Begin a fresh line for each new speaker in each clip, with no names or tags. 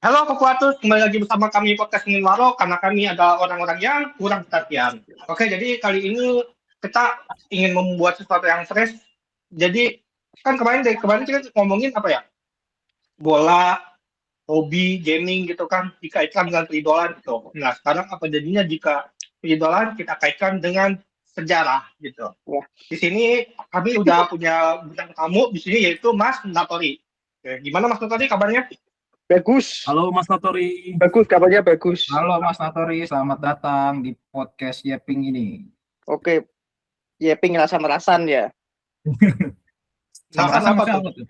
Halo Kokuatus, kembali lagi bersama kami Podcast Ingin Waro karena kami adalah orang-orang yang kurang perhatian. Oke, jadi kali ini kita ingin membuat sesuatu yang fresh. Jadi kan kemarin kita ngomongin apa ya? Bola, hobi, gaming gitu kan, dikaitkan dengan peridolan gitu. Nah, sekarang apa jadinya jika peridolan kita kaitkan dengan sejarah gitu.
Wah.
Di sini kami udah punya bintang tamu di sini yaitu Mas Natori. Oke, gimana Mas Natori kabarnya?
Bagus.
Halo Mas Natori.
Bagus, kabarnya bagus.
Halo Mas Natori, selamat datang di podcast Yeping ini.
Oke. Yeping rasa-merasan ya.
Sama apa tuh?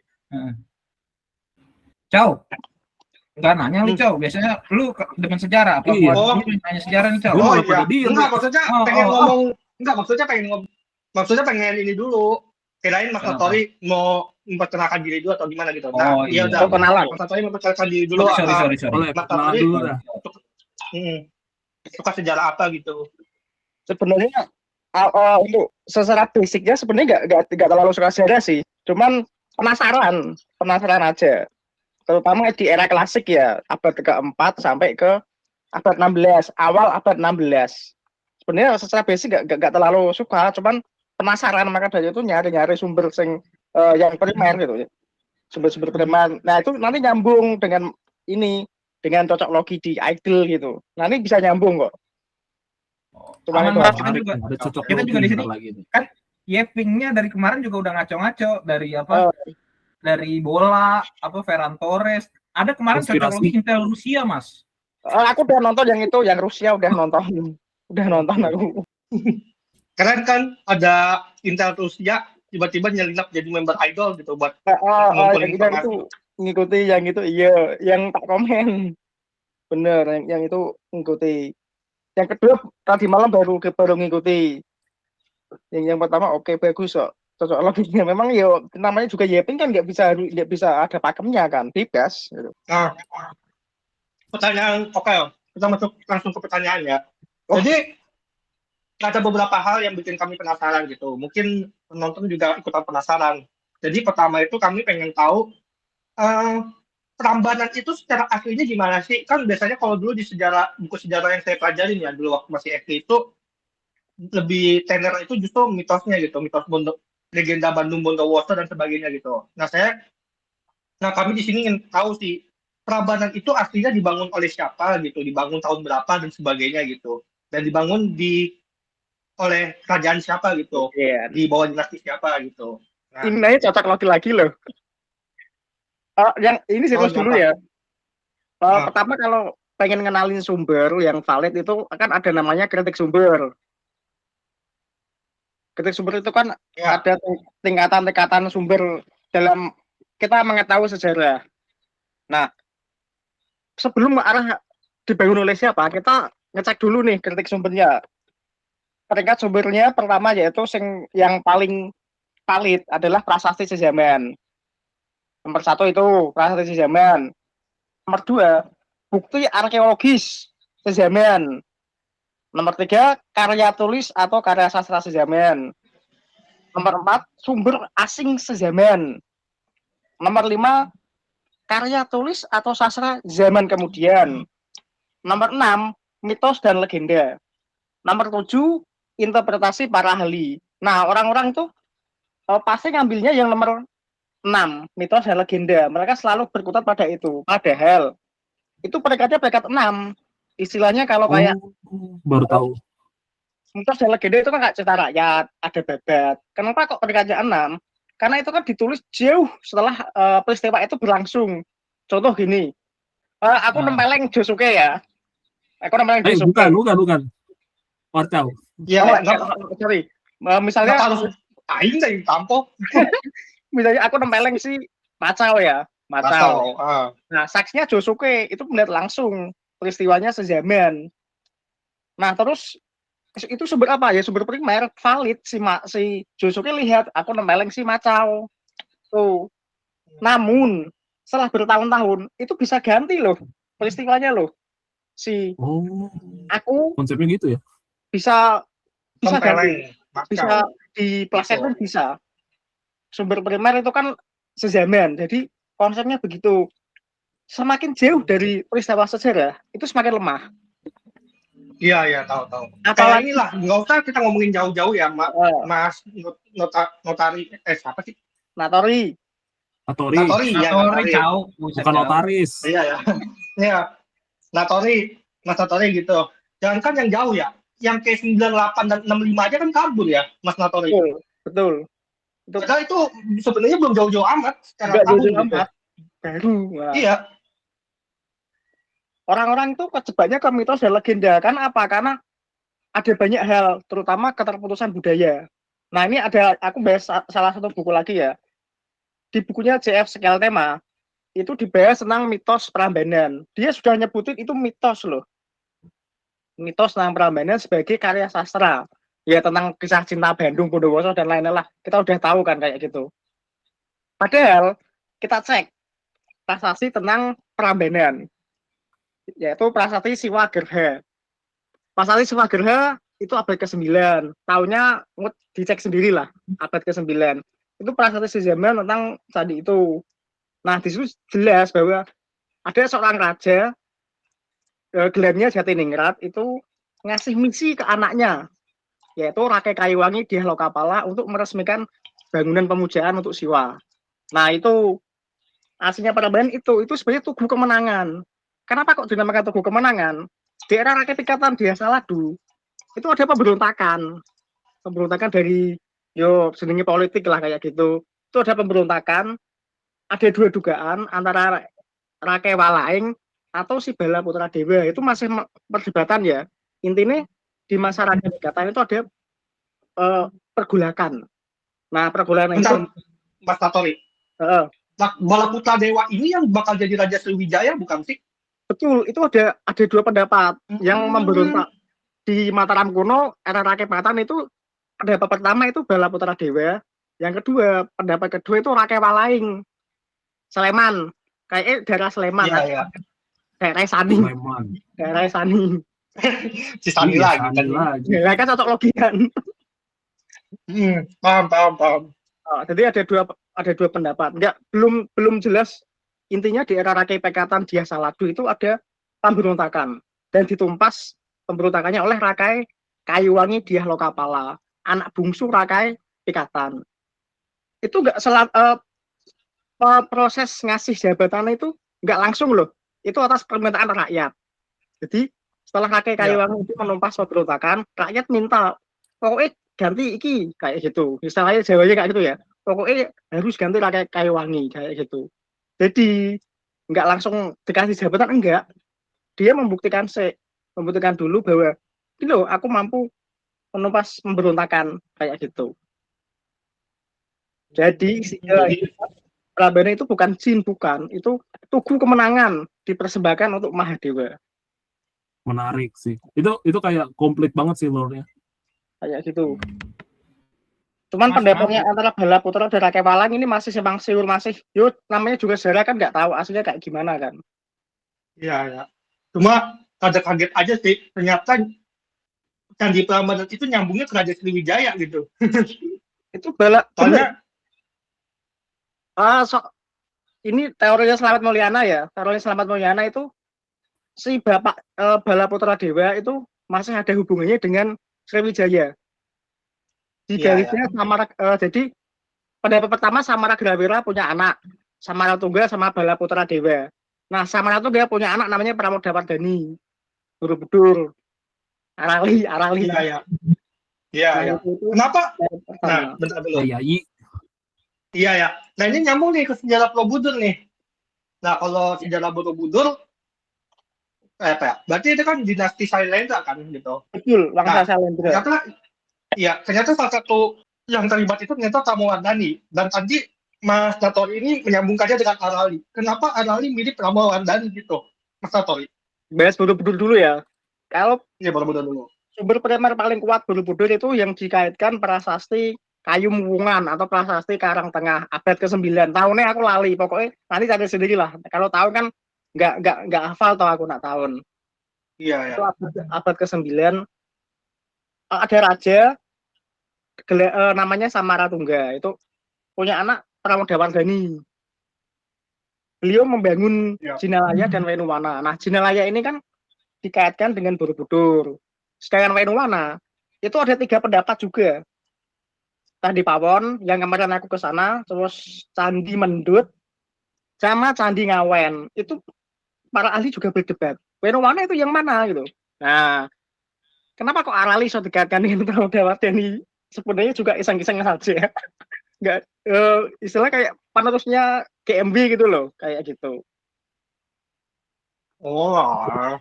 Cow. Enggak nanya lu, Cow. Biasanya lu demen sejarah apa
Iya.
buat lu nanya sejarah nih, Cow.
Oh iya. Enggak, maksudnya pengen ini dulu. Kirain Mas Natori mau memperkenalkan diri dulu atau gimana gitu. Nah, iya udah.
Kenalan.
Mas Natori memperkenalkan diri dulu.
Sorry.
Mas Natori dulu dah. Suka sejarah apa gitu.
Sebenarnya untuk secara basicnya sebenarnya nggak terlalu suka sejarah sih. Cuman penasaran aja. Terutama di era klasik ya, abad ke-4 sampai ke abad 16, awal abad 16. Sebenarnya secara basic nggak terlalu suka, cuman penasaran, maka dari itu nyari sumber yang primer gitu ya. Sumber primer. Nah, itu nanti nyambung dengan cocok logi di idol gitu. Nah, ini bisa nyambung kok.
Aman banget kita juga di sini kan Yepingnya dari kemarin juga udah ngaco-ngaco dari apa dari bola apa Ferran Torres ada kemarin cocok logi Intel Rusia Mas.
Aku udah nonton yang itu, yang Rusia udah nonton aku.
Keren kan ada Intel Rusia tiba-tiba nyelinap jadi member idol gitu buat
ngumpulin informasi. Itu ngikuti yang itu, iya, yang tak komen. Bener, yang itu ngikuti. Yang kedua tadi malam baru ngikuti. Yang pertama oke, bagus kok. Cocok loginya. Memang yo namanya juga Yeping kan nggak bisa ada pakemnya kan, bebas gitu.
Nah, pertanyaan kita masuk langsung ke pertanyaan ya. Jadi ada beberapa hal yang bikin kami penasaran gitu. Mungkin penonton juga ikutan penasaran. Jadi pertama itu kami pengen tahu Prambanan itu secara aslinya gimana sih? Kan biasanya kalau dulu di buku sejarah yang saya pelajarin ya dulu waktu masih SD itu lebih tenar itu justru mitosnya gitu, mitos legenda Bandung Bondowoso dan sebagainya gitu. Nah kami di sini ingin tahu sih Prambanan itu aslinya dibangun oleh siapa gitu, dibangun tahun berapa dan sebagainya gitu, dan dibangun oleh kerajaan siapa gitu, di bawah dinasti siapa gitu.
Nah, ini cocok lagi loh. Yang ini serius dulu ya. Pertama kalau pengen ngenalin sumber yang valid itu kan ada namanya kritik sumber. Kritik sumber itu kan ada tingkatan sumber dalam kita mengetahui sejarah. Nah, sebelum arah dibangun oleh siapa, kita ngecek dulu nih kritik sumbernya. Peringkat sumbernya pertama yaitu yang paling valid adalah prasasti sejaman. Nomor 1 itu prasasti sejaman. Nomor 2, bukti arkeologis sejaman. Nomor 3, karya tulis atau karya sastra sejaman. Nomor 4, sumber asing sejaman. Nomor 5, karya tulis atau sastra zaman kemudian. Nomor 6, mitos dan legenda. Nomor 7, interpretasi para ahli. Nah, orang-orang itu pasti ngambilnya yang nomor 6, mitos dan legenda. Mereka selalu berkutat pada itu. Padahal itu peringkatnya peringkat 6. Istilahnya kalau kayak
baru tahu.
Mitos dan legenda itu kan nggak cerita rakyat, ada babat. Kenapa kok peringkatnya 6? Karena itu kan ditulis jauh setelah peristiwa itu berlangsung. Contoh gini, aku nempeleng Josuke ya. Aku nempeleng Josuke.
Bukan. Wartau.
Ya, sorry. Misalnya
aing dari tampol.
Misalnya aku nempeleng si Macau ya. Macau. Nah, saksinya Josuke itu melihat langsung peristiwanya sejaman. Nah, terus itu sumber apa ya? Sumber primer valid si Josuke lihat aku nempeleng si Macau. Tuh. Namun setelah bertahun-tahun itu bisa ganti loh peristiwanya loh. Aku
konsepnya gitu ya.
Bisa ganti. Bisa diplesetkan bisa. Sumber primer itu kan sejaman, jadi konsepnya begitu. semakin jauh dari peristiwa sejarah itu semakin lemah.
Iya, tahu. Kayak
Apalagi
inilah, nggak usah kita ngomongin jauh-jauh ya, Mas Notari, siapa sih?
Natori.
Natori, ya
Natori,
Natori.
jauh,
Bukan notaris.
Iya ya. Iya, Natori, Mas Natori gitu. Jangan kan yang jauh ya, yang kayak 98 dan 65 aja kan kabur ya, Mas Natori.
Betul.
Padahal itu sebenarnya belum jauh-jauh amat secara
Nggak
tahun
jauh-jauh
gitu.
amat. Baru. Nah.
Iya.
Orang-orang itu kejebaknya ke mitos dan legenda. Kan apa? Karena ada banyak hal, terutama keterputusan budaya. Nah, ini aku bahas salah satu buku lagi ya. Di bukunya J.F. Skeltema, itu dibahas tentang mitos Prambanan. Dia sudah nyebutin itu mitos loh. Mitos tentang Prambanan sebagai karya sastra. Ya tentang kisah cinta Bandung, Bondowoso, dan lain-lain lah. Kita udah tahu kan kayak gitu. Padahal, kita cek prasasti tentang Prambanan. Yaitu prasasti Siwa Gerha. Prasasti Siwa Gerha itu abad ke-9. Tahunnya dicek sendiri lah, abad ke-9. Itu prasasti sejaman tentang candi itu. Nah, di situ jelas bahwa ada seorang raja, gelarnya Jatiningrat, itu ngasih misi ke anaknya, yaitu Rakai Kayuwangi di Halokapala untuk meresmikan bangunan pemujaan untuk Siwa. Nah, itu aslinya Prambanan itu sebenarnya Tugu Kemenangan. Kenapa kok dinamakan Tugu Kemenangan? Di era Rakyat Pikatan di Saladu, itu ada pemberontakan dari senengnya politik lah kayak gitu. Itu ada pemberontakan, ada dua dugaan antara Rakai Walaing atau si Bala Putra Dewa. Itu masih perdebatan ya. Intinya di masyarakat Pikatan itu ada pergulakan. Nah, pergulakan itu
Mas Natori. Bala Putra Dewa ini yang bakal jadi Raja Sriwijaya bukan sih?
Betul, itu ada dua pendapat yang memberontak. Di Mataram kuno era Rakai Pikatan itu pendapat pertama itu Bala Putra Dewa, yang kedua pendapat kedua itu Rakai Walaing Sleman, kayak daerah Sleman, daerah Sani, daerah Sani.
Sani lagi.
Ya kan cocok logikan.
Paham.
Jadi ada dua pendapat. Belum jelas. Intinya di era Rakai Pikatan Dia Saladu itu ada pemberontakan dan ditumpas pemberontakannya oleh Rakai Kayuwangi Dia Lokapala, anak bungsu Rakai Pikatan. Itu proses ngasih jabatan itu nggak langsung loh. Itu atas permintaan rakyat. Jadi setelah Rakai Kayuwangi itu menumpas pemberontakan, rakyat minta pokoknya ganti iki kayak gitu. Misalnya Jawanya kayak gitu ya. Pokoknya harus ganti Rakai Kayuwangi kayak gitu. Jadi nggak langsung dikasih jabatan, enggak. Dia membuktikan dulu bahwa ini loh aku mampu menumpas pemberontakan kayak gitu. Jadi Prambanan itu bukan jin, bukan. Itu Tugu Kemenangan dipersembahkan untuk Mahadewa.
Menarik sih. Itu kayak komplit banget sih lore-nya.
Kayak gitu. Cuman pendapatnya antara Bala Putra dan Rakai Walang ini masih simpang siur, namanya juga sejarah kan nggak tahu aslinya kayak gimana kan.
Iya. Cuma kaget aja sih, ternyata Candi Prambanan itu nyambungnya ke Raja Sriwijaya gitu.
Itu Bala.
Soalnya
ini teorinya Slamet Mulyana ya. Teorinya Slamet Mulyana itu si Bapak Bala Putra Dewa itu masih ada hubungannya dengan Sriwijaya. Di garisnya Samara, jadi pendapat pertama Samara Grawira punya anak, Samara Tunggal sama Bala Putra Dewa. Nah, Samara Tunggal punya anak namanya Pramodawardhani, Borobudur, Arali.
Iya. Kenapa? Nah, bentar dulu. Iya ya. Nah, ini nyambung nih ke sejarah Borobudur nih. Nah, kalau sejarah Borobudur berarti itu kan dinasti Sailendra kan gitu.
Betul, Wangsa Sailendra.
Ternyata salah satu yang terlibat itu ternyata Pramodawardhani. Dan tadi Mas Natori ini menyambungkannya dengan Arali. Kenapa Arali mirip Pramodawardhani gitu, Mas Natori?
Bahas Borobudur dulu ya. Kalau
Borobudur dulu.
Sumber primer paling kuat Borobudur itu yang dikaitkan prasasti Kayu Muwungan atau prasasti Karangtengah abad ke-9. Tahunnya aku lali, pokoknya nanti cari sendiri lah. Kalau tahun kan nggak hafal tau aku nak tahun.
Iya.
Itu abad ke-9. Ada raja namanya Samara Tunggal, itu punya anak Pramodawardhani. beliau membangun
Ya.
Jinalaya dan Wenuwana. Nah, Jinalaya ini kan dikaitkan dengan Borobudur. Sedangkan Wenuwana itu ada 3 pendapat juga. Candi Pawon yang kemarin aku ke sana, terus Candi Mendut sama Candi Ngawen. Itu para ahli juga berdebat. Wenuwana itu yang mana gitu. Nah, kenapa kok Arali so dikaitkan dengan Pramudawadeni? Sebenarnya juga iseng-iseng saja. Enggak istilah kayak penerusnya GMB gitu loh, kayak gitu.
Oh,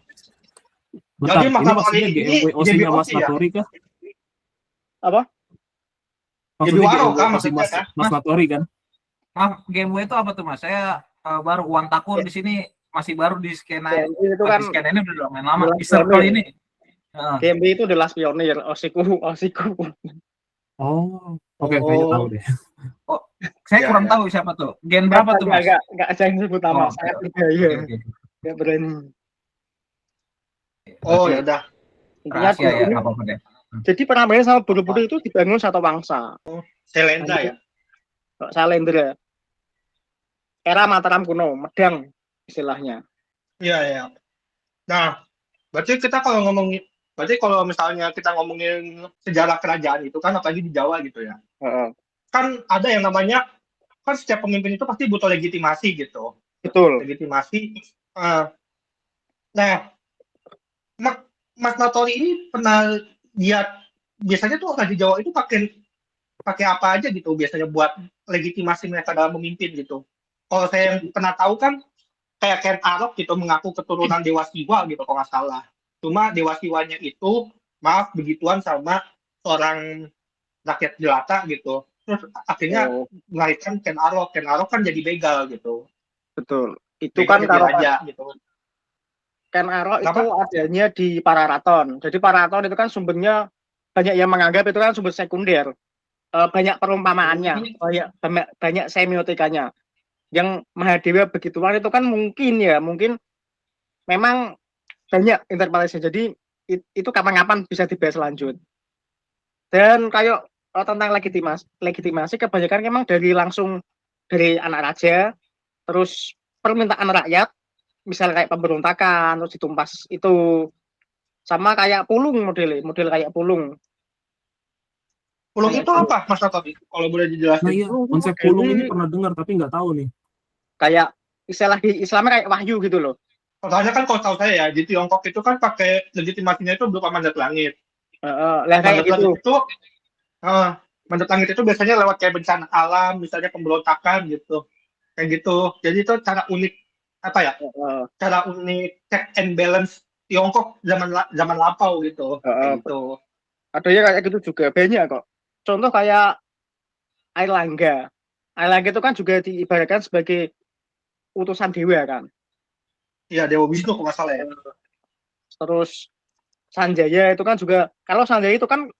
Bentar,
Jadi
ini
masalah
maksudnya
ini
GMWOC-nya Mas
GBOC ya?
Natori kah?
Apa?
Maksudnya
Waro kah
GMWOC
maksudnya,
Mas
kan?
Mas Natori kan?
Maaf, Game itu apa tuh Mas? Saya baru Uang Takur di sini masih baru di skena.
GMB itu kan
Di skena ini udah lumayan lama.
jelas
Di circle
pionir.
ini. Heeh.
GMB itu adalah pionir, osiku.
Oh, oke, kayaknya tahu deh.
Saya
Ya,
kurang
ya.
tahu siapa tuh. Gen berapa tuh Mas?
Enggak ada yang sebut nama,
Oh,
sangat
oke.
berbahaya.
Oke.
Enggak berani.
Oh, ya udah.
Intinya
Rahasia ya,
dulu,
nggak apa-apa deh.
jadi Prambanan sama Borobudur itu dibangun satu bangsa.
Selendra ya.
Salendra. Era Mataram kuno, Medang istilahnya.
Iya, ya. Nah, berarti kalau misalnya kita ngomongin sejarah kerajaan itu kan apalagi di Jawa gitu ya.
Heeh.
Kan ada yang namanya kan setiap pemimpin itu pasti butuh legitimasi gitu.
Betul.
Legitimasi. Nah, Mas Natori ini pernah lihat biasanya tuh orang di Jawa itu pakai apa aja gitu biasanya buat legitimasi mereka dalam memimpin gitu. Kalau saya yang pernah tahu kan kayak Ken Arok gitu mengaku keturunan Dewa Siwa gitu kalau nggak salah. Cuma Dewa Siwanya itu maaf begituan sama seorang rakyat jelata gitu. Terus akhirnya melahirkan Ken Arok. Ken Arok kan jadi begal gitu.
Betul. Itu
Begal
kan
jadi
kalau
raja gitu.
Ken Arok
Kenapa?
itu adanya di Pararaton. Jadi Pararaton itu kan sumbernya banyak yang menganggap itu kan sumber sekunder. Banyak perumpamaannya, banyak semiotikanya. Yang Mahadewa begituan itu kan mungkin memang banyak interpretasi. Jadi itu kapan-kapan bisa dibahas lanjut. Dan kayak tentang legitimasi kebanyakan memang langsung dari anak raja, terus permintaan rakyat, misalnya kayak pemberontakan, terus ditumpas itu, sama kayak pulung model kayak pulung.
Pulung itu apa, Mas Natori? Kalau boleh dijelasin.
Nah iya, konsep pulung ini pernah dengar tapi nggak tahu nih.
Kayak istilah di Islamnya kayak wahyu gitu loh.
Soalnya kan kalau tahu saya ya, di Tiongkok itu kan pakai legitimasinya itu berupa mandat langit.
Lah kayak
Mandat
gitu.
langit itu, mandat langit itu biasanya lewat kayak bencana alam, misalnya pemberontakan gitu. Kayak gitu. Jadi itu cara unik, apa ya, cara unik check and balance Tiongkok zaman lampau gitu. Kayak gitu.
Ada ya kayak gitu juga, banyak kok. Contoh kayak Airlangga. Airlangga itu kan juga diibaratkan sebagai utusan dewa kan.
Iya, Dewa Wisnu kalau nggak salah ya.
Terus Sanjaya itu kan juga, kalau Sanjaya itu kan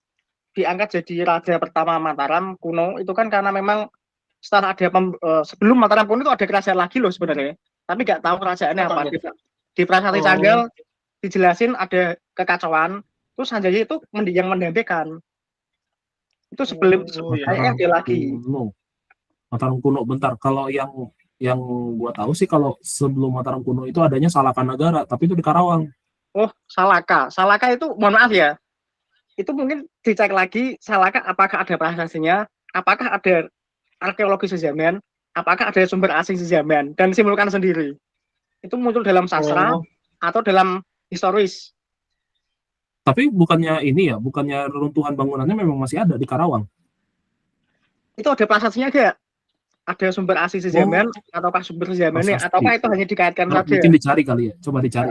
diangkat jadi raja pertama Mataram kuno, itu kan karena memang setelah ada sebelum Mataram kuno itu ada kerajaan lagi loh sebenarnya. Tapi nggak tahu kerajaannya apa. Di Prasasti Canggal dijelasin ada kekacauan, terus Sanjaya itu yang mendampingkan. Itu sebelum kayaknya dia lagi.
Mataram kuno bentar. Kalau yang gua tahu sih kalau sebelum Mataram kuno itu adanya Salakanagara, tapi itu di Karawang.
Oh, Salaka. Salaka itu mohon maaf ya. Itu mungkin dicek lagi Salaka apakah ada prasastinya, apakah ada arkeologi sejaman, apakah ada sumber asing sejaman, dan simpulkan sendiri. Itu muncul dalam sastra atau dalam historis.
Tapi bukannya reruntuhan bangunannya memang masih ada di Karawang.
Itu ada prasastinya enggak? Ada sumber asing sejaman ataukah sumber sejamannya ataukah itu hanya dikaitkan saja?
Mungkin dicari kali ya. Coba dicari.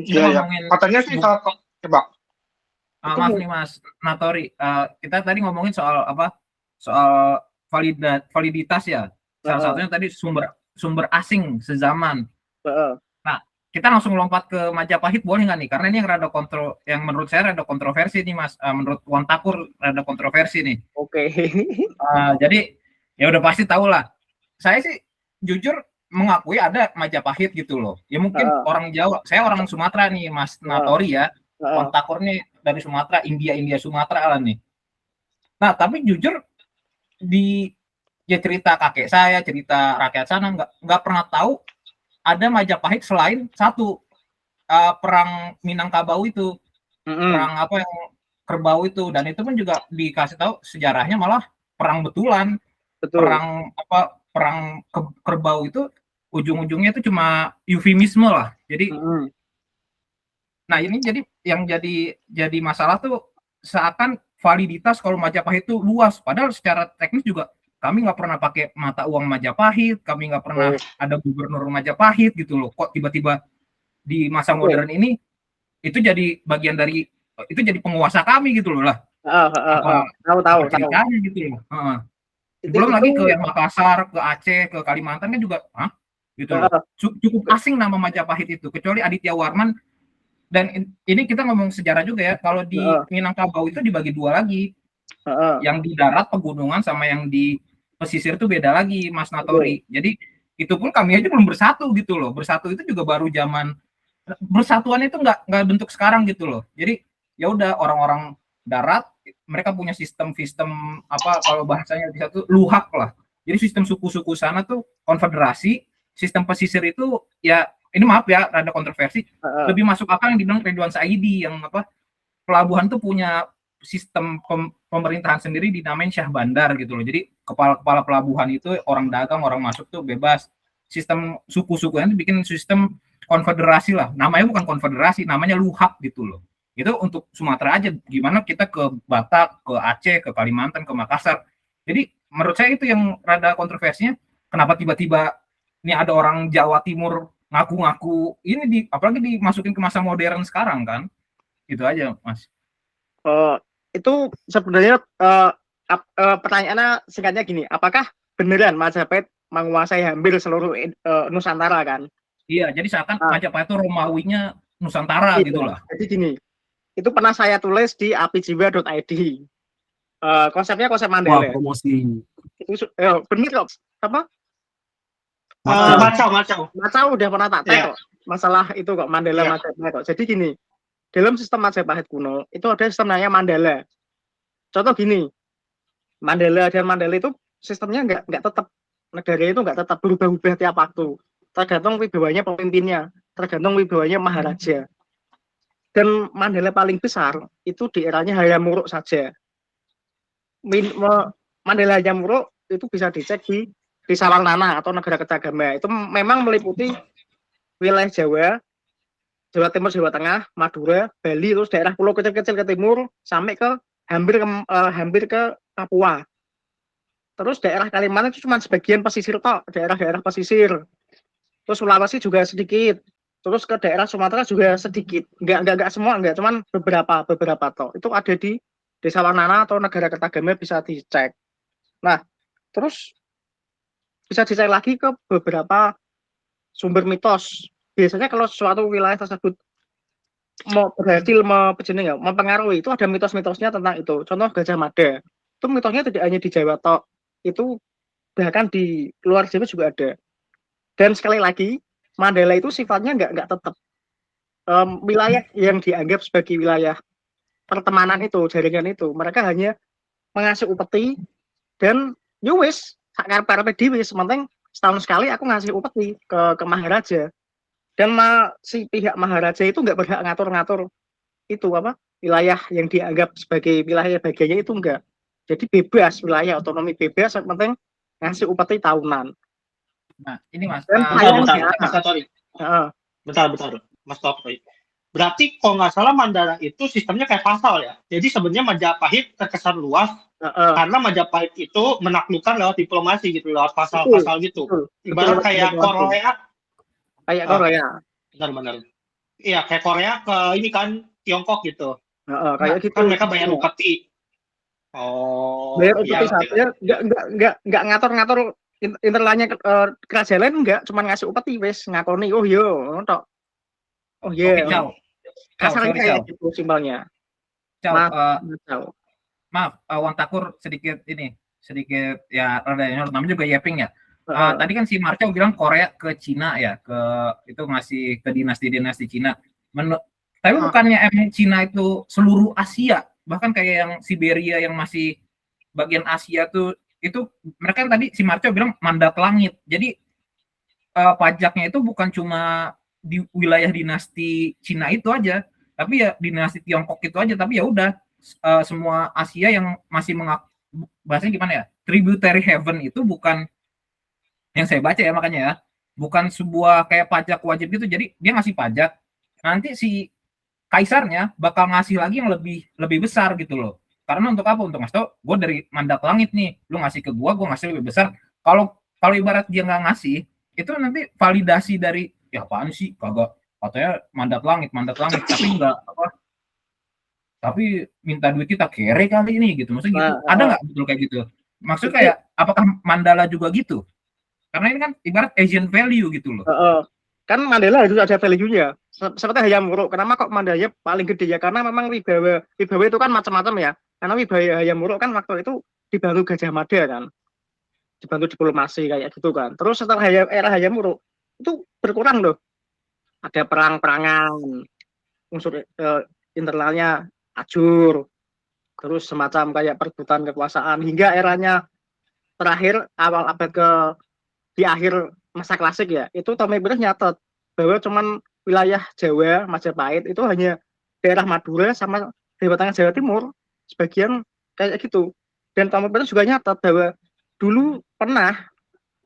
Iya. Katanya sih coba.
Maaf nih Mas Natori, kita tadi ngomongin soal apa? Soal validitas ya. Salah satunya tadi sumber asing sezaman. Nah, kita langsung lompat ke Majapahit boleh nggak nih? Karena ini yang menurut saya rada kontroversi nih Mas. Menurut Wan Takur rada kontroversi nih.
Oke.
Jadi ya udah pasti tahu lah. Saya sih jujur mengakui ada Majapahit gitu loh. Ya mungkin orang Jawa. Saya orang Sumatera nih Mas Natori ya. Wan Takur nih dari Sumatera, India Sumatera lah nih. Nah, tapi jujur di ya cerita kakek saya, cerita rakyat sana, nggak pernah tahu ada Majapahit selain satu perang Minangkabau itu, perang apa yang Kerbau itu, dan itu pun juga dikasih tahu sejarahnya malah perang betulan.
Betul.
Perang Kerbau itu ujung-ujungnya itu cuma eufemisme lah. Jadi nah ini yang jadi masalah tuh seakan validitas kalau Majapahit itu luas, padahal secara teknis juga kami nggak pernah pakai mata uang Majapahit, kami nggak pernah ada gubernur Majapahit gitu loh. Kok tiba-tiba di masa modern ini itu jadi bagian dari, itu jadi penguasa kami gitu loh lah.
Tahu
ceritanya gitu loh. Belum lagi ke yang Makassar, ke Aceh, ke Kalimantan kan juga gitu loh. Cukup asing nama Majapahit itu, kecuali Aditya Warman. Dan ini kita ngomong sejarah juga ya, kalau di Minangkabau itu dibagi dua lagi. Yang di darat pegunungan sama yang di pesisir itu beda lagi, Mas Natori. Jadi itu pun kami aja belum bersatu gitu loh. Bersatu itu juga baru zaman bersatuan itu nggak bentuk sekarang gitu loh. Jadi ya udah, orang-orang darat mereka punya sistem apa kalau bahasanya bisa tuh luhak lah. Jadi sistem suku-suku sana tuh konfederasi, sistem pesisir itu ya, ini maaf ya rada kontroversi, lebih masuk akal yang dibilang Ridwan Saidi, yang apa pelabuhan tuh punya sistem pemerintahan sendiri dinamain Syah Bandar gitu loh. Jadi kepala pelabuhan itu orang dagang, orang masuk tuh bebas. Sistem suku-sukunya itu bikin sistem konfederasi lah. Namanya bukan konfederasi, namanya luhak gitu loh. Itu untuk Sumatera aja. Gimana kita ke Batak, ke Aceh, ke Kalimantan, ke Makassar. Jadi menurut saya itu yang rada kontroversinya. Kenapa tiba-tiba ini ada orang Jawa Timur ngaku-ngaku ini apalagi dimasukin ke masa modern sekarang kan? Gitu aja, Mas.
Itu sebenarnya pertanyaannya singkatnya gini, apakah beneran Majapahit menguasai hampir seluruh Nusantara kan?
Iya, jadi seakan Majapahit itu Romawinya Nusantara gitu lah.
Jadi gini, itu pernah saya tulis di apijiwa.id. Konsepnya konsep Mandala.
Wah, promosi.
Itu bener kok. Apa? Macau udah pernah tak tag kok. Masalah itu kok Mandala Majapahit kok. Jadi gini, dalam sistem Majapahit kuno itu ada sistem namanya Mandala. Contoh gini, Mandala itu sistemnya nggak tetap, negara itu nggak tetap, berubah-ubah tiap waktu. Tergantung wibawanya pemimpinnya, tergantung wibawanya Maharaja. Dan Mandala paling besar itu di eranya Hayam Wuruk saja. Mandala Hayam Wuruk itu bisa dicek di Sawarnana atau negara Kecagama. Itu memang meliputi wilayah Jawa Timur, Jawa Tengah, Madura, Bali, terus daerah pulau kecil-kecil ke timur sampai ke hampir ke Papua. Terus daerah Kalimantan itu cuma sebagian pesisir tok, daerah-daerah pesisir. Terus Sulawesi juga sedikit. Terus ke daerah Sumatera juga sedikit. Enggak semua, enggak, cuman beberapa tok. Itu ada di Desa Warnana atau negara Kertagama, bisa dicek. Nah, terus bisa dicek lagi ke beberapa sumber mitos. Biasanya kalau suatu wilayah tersebut mau berhasil mempengaruhi, itu ada mitos-mitosnya tentang itu. Contoh Gajah Mada. Itu mitosnya tidak hanya di Jawa tok. Itu bahkan di luar Jawa juga ada. Dan sekali lagi, Mandala itu sifatnya nggak tetap. Wilayah yang dianggap sebagai wilayah pertemanan itu, jaringan itu, mereka hanya mengasih upeti dan yowis karena dewi, sementing setahun sekali aku ngasih upeti ke Maharaja. Dan si pihak Maharaja itu nggak berhak ngatur-ngatur itu apa wilayah yang dianggap sebagai wilayah bagiannya, itu enggak. Jadi bebas, wilayah otonomi bebas, yang penting ngasih upeti tahunan.
Nah, ini Mas.
Mas Natori. Bentar, Mas Natori. Berarti kalau nggak salah Mandala itu sistemnya kayak pasal ya. Jadi sebenarnya Majapahit terkesan luas karena Majapahit itu menaklukkan lewat diplomasi gitu, lewat pasal-pasal gitu. Ibarat kayak Korea.
Kayak Korea.
Benar. Iya, kayak Korea ke ini kan Tiongkok gitu.
Kayak gitu.
Kan mereka bayar upeti.
Bayar upeti saja, nggak ngatur-ngatur internalnya kerajaan lain, enggak, cuma ngasih upeti wes ngakoni tok. Kasarnya kayak gitu simpelnya.
Maaf, Wang Takur sedikit ya namanya juga Yeping ya. Tadi kan si Marco bilang Korea ke Cina ya, itu ngasih ke dinasti-dinasti Cina. Tapi bukannya Cina itu seluruh Asia, bahkan kayak yang Siberia yang masih bagian Asia tuh itu mereka kan tadi si Marco bilang mandat langit. Jadi pajaknya itu bukan cuma di wilayah dinasti Cina itu aja, tapi ya dinasti Tiongkok itu aja. Tapi ya udah semua Asia yang masih bahasanya gimana ya? Tributary heaven itu bukan yang saya baca ya, makanya ya, bukan sebuah kayak pajak wajib gitu. Jadi dia ngasih pajak, nanti si kaisarnya bakal ngasih lagi yang lebih besar gitu loh. Karena untuk apa? Untuk ngasih tau, gue dari mandat langit nih, lu ngasih ke gue ngasih lebih besar. Kalau ibarat dia nggak ngasih, itu nanti validasi dari ya apaan sih, kagak, katanya mandat langit, tapi enggak apa, tapi minta duit kita kere kali ini gitu. Maksudnya gitu. Ada nggak betul kayak gitu? Maksudnya kayak apakah Mandala juga gitu? Karena ini kan ibarat Asian value gitu loh.
Kan Mandala harus ada value-nya. Seperti Hayam Wuruk. Kenapa kok Mandalanya paling gede ya? Karena memang wibawa itu kan macam-macam ya. Karena wibawa Hayam Wuruk kan waktu itu dibantu Gajah Mada kan. Dibantu diplomasi kayak gitu kan. Terus setelah era Hayam Wuruk itu berkurang loh. Ada perang-perangan, unsur internalnya hancur. Terus semacam kayak perebutan kekuasaan hingga eranya terakhir awal abad di akhir masa klasik ya. Itu Tommy Pires nyatet bahwa cuman wilayah Jawa, Majapahit itu hanya daerah Madura sama Jawa Tengah, Jawa Timur sebagian kayak gitu. Dan Tommy Pires juga nyatet bahwa dulu pernah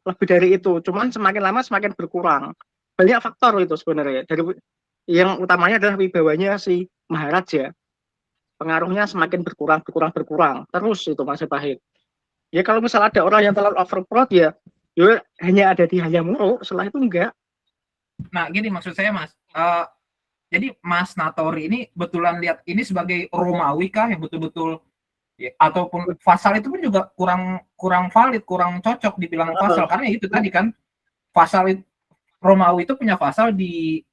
lebih dari itu, cuman semakin lama semakin berkurang. Banyak faktor itu sebenarnya. Dari yang utamanya adalah wibawanya si Maharaja. Pengaruhnya semakin berkurang terus itu Majapahit. Ya kalau misal ada orang yang terlalu overproud ya hanya ada di Hayam Wuruk, setelah itu enggak.
Nah gini maksud saya Mas, jadi Mas Natori ini betulan lihat ini sebagai Romawi kah yang betul-betul ya, ataupun pasal itu pun juga kurang valid, kurang cocok dibilang pasal, karena itu tadi kan pasal Romawi itu punya pasal di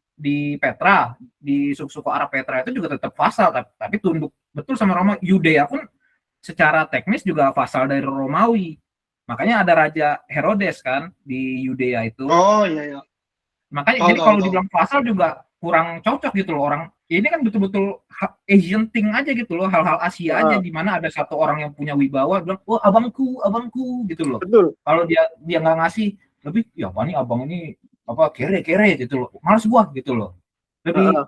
Petra, di suku Arab Petra itu juga tetap pasal, tapi tunduk betul sama Romawi. Yudea pun secara teknis juga pasal dari Romawi. Makanya ada Raja Herodes kan di Yudea itu.
Oh iya.
Makanya jadi kalau dibilang pasal juga kurang cocok gitu loh. Orang ini kan betul-betul Asian thing aja gitu loh, hal-hal Asia aja, di mana ada satu orang yang punya wibawa bilang, "Oh, abangku" gitu loh.
Betul.
Kalau dia nggak ngasih, lebih ya apa nih abang ini apa kere gitu loh. Males gua gitu loh. Lebih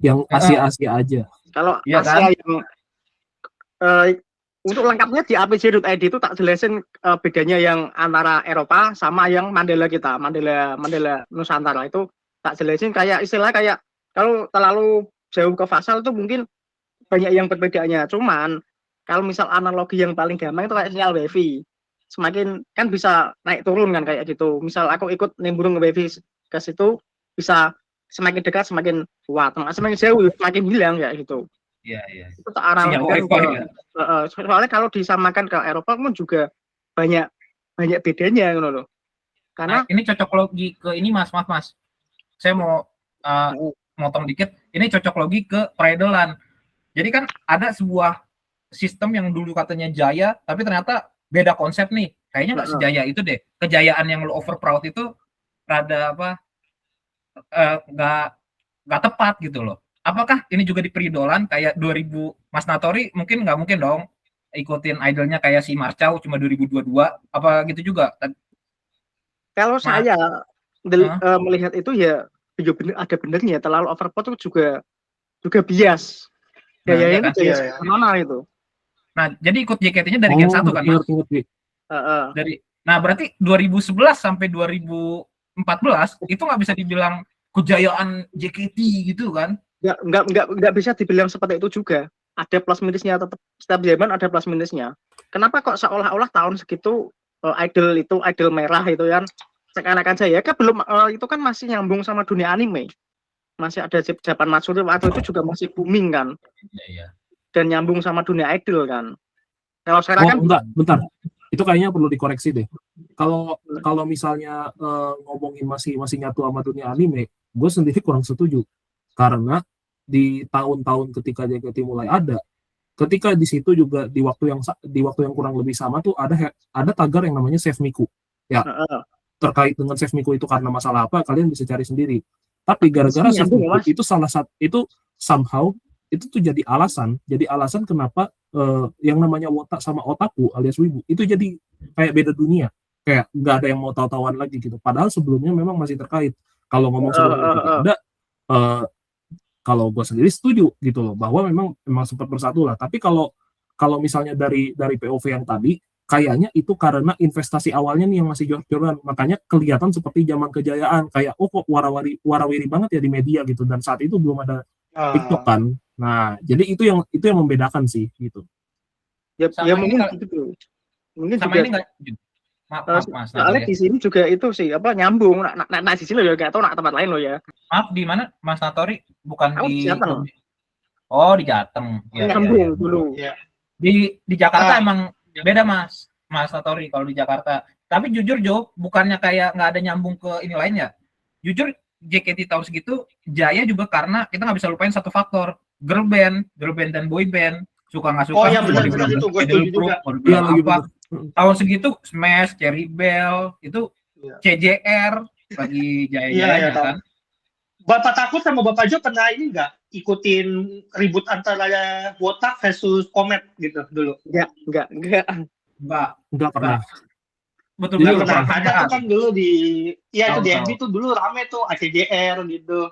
yang Asia aja.
Kalau
ya
Asia
kan?
Yang untuk lengkapnya di apc.id itu tak jelasin bedanya yang antara Eropa sama yang Mandala kita, Mandala Nusantara itu tak jelasin kayak istilah kayak kalau terlalu jauh ke pasal itu mungkin banyak yang perbedaannya. Cuman kalau misal analogi yang paling gampang itu kayak sinyal wifi, semakin kan bisa naik turun kan kayak gitu. Misal aku ikut nimbrung ke wifi ke situ bisa semakin dekat semakin kuat, semakin jauh semakin hilang kayak gitu.
Iya.
Itu tak analogikan. Soalnya kalau disamakan ke Eropa pun juga banyak bedanya gitu loh. Karena
ini cocok logi ke ini Mas. Saya mau motong dikit. Ini cocok logi ke peredelan. Jadi kan ada sebuah sistem yang dulu katanya jaya, tapi ternyata beda konsep nih. Kayaknya nggak sejaya itu deh. Kejayaan yang lu over proud itu rada apa? Nggak tepat gitu loh. Apakah ini juga di peridolan kayak 2000 Mas Natori mungkin nggak mungkin dong ikutin idolnya kayak si Marcau cuma 2022 apa gitu juga?
Kalau saya melihat itu ya ada benernya, terlalu overproud itu juga bias. Gayanya itu bias mana itu.
Nah, jadi ikut JKT-nya dari Gen 1 kan Mas? Nah, berarti 2011 sampai 2014 itu nggak bisa dibilang kejayaan JKT gitu kan?
Nggak bisa dibilang seperti itu juga. Ada plus minusnya, tetap setiap zaman ada plus minusnya. Kenapa kok seolah-olah tahun segitu idol merah itu kan seakan-akan saya kan belum itu kan masih nyambung sama dunia anime. Masih ada Japan Matsuri waktu itu juga masih booming kan.
Iya.
Dan nyambung sama dunia idol kan. Kalau sekarang kan
bentar. Itu kayaknya perlu dikoreksi deh. Kalau misalnya ngomongin masih nyatu sama dunia anime, gue sendiri kurang setuju. Karena di tahun-tahun ketika JKT mulai ada, ketika di situ juga di waktu yang kurang lebih sama tuh ada tagar yang namanya Save Miku. Ya. Terkait dengan Save Miku itu karena masalah apa, kalian bisa cari sendiri. Tapi gara-gara Save Miku itu salah satu itu somehow itu tuh jadi alasan kenapa yang namanya wotak sama otaku alias wibu itu jadi kayak beda dunia, kayak nggak ada yang mau tahu-tahuan lagi gitu, padahal sebelumnya memang masih terkait. Kalau ngomong sebelum itu ada, kalau gue sendiri setuju gitu loh bahwa memang sempat bersatu lah, tapi kalau misalnya dari POV yang tadi kayaknya itu karena investasi awalnya nih yang masih jor-joran, makanya kelihatan seperti zaman kejayaan, kayak kok warawiri banget ya di media gitu, dan saat itu belum ada TikTok kan. Nah, jadi itu yang membedakan sih gitu.
Ya mungkin gitu tuh. Mungkin
sama
juga
ini nggak, maaf Mas.
Soalnya di sini juga itu sih apa nyambung. Nah di sini loh ya, nggak tahu nak tempat lain loh ya.
Maaf, di mana Mas Natori? Bukan
Aku
di
Jateng.
Oh, di Jateng. Ya,
Nyambung dulu.
Ya.
Di Jakarta emang beda Mas Natori kalau di Jakarta. Tapi jujur Jo, bukannya kayak nggak ada nyambung ke ini lainnya. Jujur JKT tahun segitu jaya juga karena kita nggak bisa lupain satu faktor, girl band dan boy band, suka nggak suka.
Oh ya benar itu gue setuju juga.
Iya lagi apa? Tahun segitu Smash, Cherry Bell itu CJR lagi jaya-jayanya kan.
Bapak Takut sama Bapak Jo pernah ini nggak ikutin ribut antara Wotak versus Komet gitu dulu?
Enggak
pernah.
Betul.
Nah, ada tuh kan dulu di MB tuh dulu rame tuh ACJR gitu.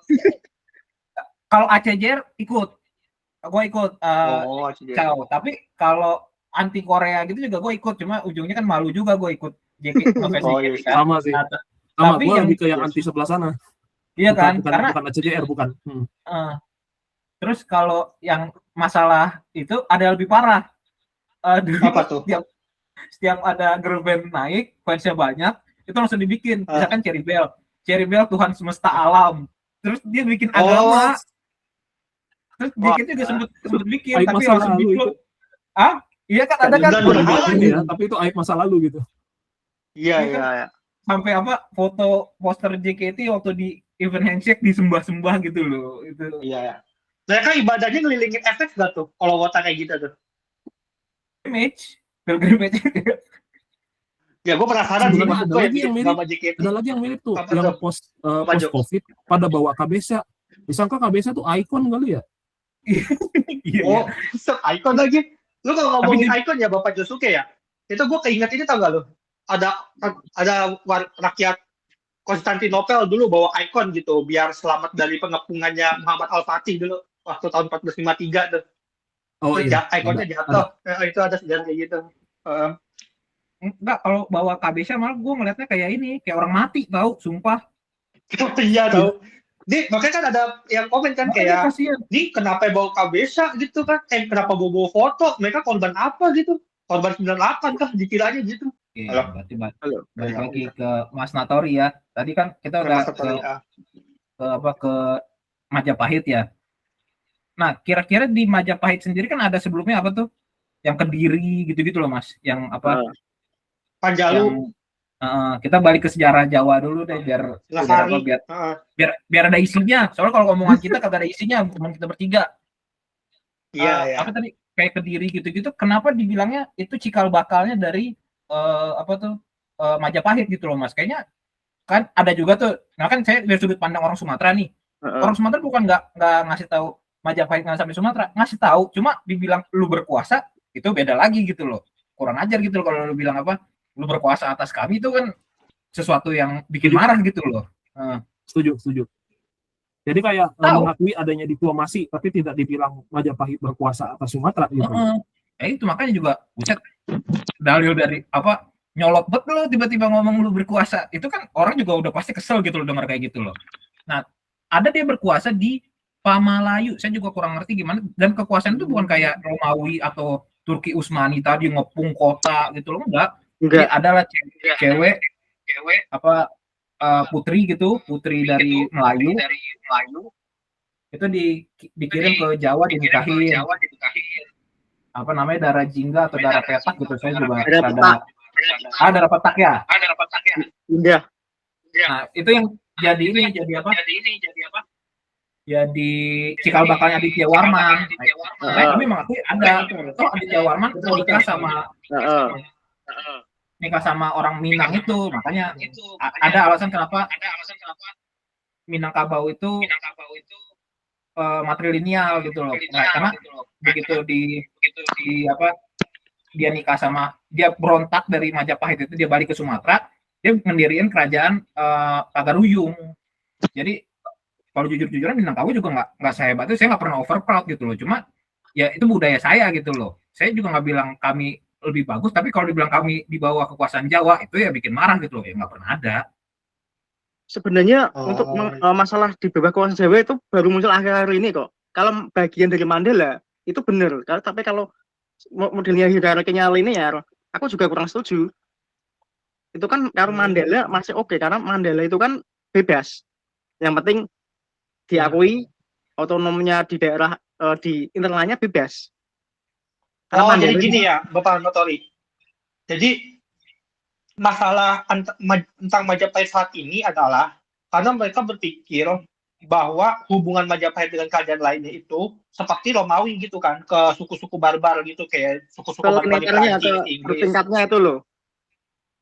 Kalau ACJR gue ikut Cao. Tapi kalau anti Korea gitu juga gue ikut, cuma ujungnya kan malu juga gue ikut JKT.
Sama sih. Sama gue lebih ke yang anti sebelah sana.
Iya kan,
karena bukan ACJR bukan.
Terus kalau yang masalah itu ada yang lebih parah.
Apa tuh?
Setiap ada girl band naik, fansnya banyak, itu langsung dibikin. Misalkan Cherry Bell Tuhan semesta alam. Terus dia bikin agama. Terus JKT juga sempet bikin, tapi langsung diblok. Iya kan ada kan?
Tapi itu aib masa lalu gitu.
Iya.
Sampai foto poster JKT waktu di event handshake disembah-sembah gitu loh. Itu. Iya.
Mereka ibadahnya ngelilingin efek gak tuh? Kalau Wotak kayak gitu tuh.
Pilgrimage.
Ya gue penasaran sih, maksud gue
sama JKT. Ada lagi yang mirip tuh, yang post COVID pada bawa KBSA. Disangka KBSA tuh ikon kali ya?
Oh, ikon lagi. Lu kalau ngomongin ikon ya Bapak Josuke ya, itu gue keinget ini tau gak lu? Ada rakyat Konstantinopel dulu bawa ikon gitu, biar selamat dari pengepungannya Muhammad Al-Fatih dulu waktu tahun 1453 tuh. Oh iya. Ikonnya jatuh. Itu ada sejarah kayak gitu.
Enggak, kalau bawa KBSA malah gue ngeliatnya kayak ini, kayak orang mati tau, sumpah.
Iya tau. Makanya kan ada yang komen kan kayak, nih kenapa bawa KBSA gitu kan? Kenapa bawa foto? Mereka korban apa gitu? Korban 98 kah dikiranya gitu.
Iya, berarti balik lagi ke Mas Natori ya. Tadi kan kita udah ke Majapahit ya. Nah, kira-kira di Majapahit sendiri kan ada sebelumnya apa tuh? Yang Kediri gitu-gitu loh Mas. Yang apa?
Panjalu.
Kita balik ke sejarah Jawa dulu deh biar ada isinya. Soalnya kalau omongan kita kagak ada isinya, cuma kita bertiga.
Iya.
Apa tadi kayak Kediri gitu-gitu, kenapa dibilangnya itu cikal bakalnya dari Majapahit gitu loh Mas? Kayaknya kan ada juga tuh. Nah kan saya dari sudut pandang orang Sumatera nih. Orang Sumatera bukan nggak ngasih tahu Majapahit nggak sampai Sumatera, ngasih tahu. Cuma dibilang lu berkuasa itu beda lagi gitu loh. Kurang ajar gitu loh kalau lu bilang lu berkuasa atas kami itu kan sesuatu yang bikin marah gitu loh.
Setuju. Jadi kayak mengakui adanya diplomasi tapi tidak dibilang Majapahit berkuasa atas Sumatera gitu.
Itu makanya juga buset dalil dari nyolot bet lo tiba-tiba ngomong lu berkuasa. Itu kan orang juga udah pasti kesel gitu loh dengar kayak gitu loh. Nah, ada dia berkuasa di Pamalayu. Saya juga kurang ngerti gimana, dan kekuasaan itu bukan kayak Romawi atau Turki Utsmani tadi ngepung kota gitu loh, enggak. Jadi adalah cewek putri dari Melayu itu dikirim ke Jawa dinikahin. Apa namanya, darah jingga atau darah petak gitu, saya juga darah petak ya.
Iya.
Nah, itu yang jadi jadi cikal bakalnya Aditya Warman. Tapi memang ada Aditya Warman nikah sama orang Minang itu, makanya ada alasan kenapa Minangkabau itu matrilineal gitu loh. Nah, karena begitu di apa dia nikah sama dia berontak dari Majapahit itu, dia balik ke Sumatera, dia mendirikan kerajaan Tagaruyung. Jadi kalau jujur-jujuran Minangkabau juga nggak sehebat itu, saya nggak pernah overproud gitu loh. Cuma ya itu budaya saya gitu loh. Saya juga nggak bilang kami lebih bagus, tapi kalau dibilang kami di bawah kekuasaan Jawa itu ya bikin marah gitu loh. Ya nggak pernah ada.
Sebenarnya untuk masalah di bawah kekuasaan Jawa itu baru muncul akhir-akhir ini kok. Kalau bagian dari Mandela itu benar. Tapi kalau modelnya hierarkinya linear, aku juga kurang setuju. Itu kan kalau Mandela masih oke, karena Mandela itu kan bebas. Yang penting diakui otonomnya di daerah, di internalnya bebas.
Karena jadi gini ya, Bapak Notori. Jadi masalah tentang Majapahit saat ini adalah karena mereka berpikir bahwa hubungan Majapahit dengan kerajaan lainnya itu seperti Romawi gitu kan, ke suku-suku barbar gitu, kayak suku-suku barbar di Prancis, Inggris.
Tingkatnya itu loh.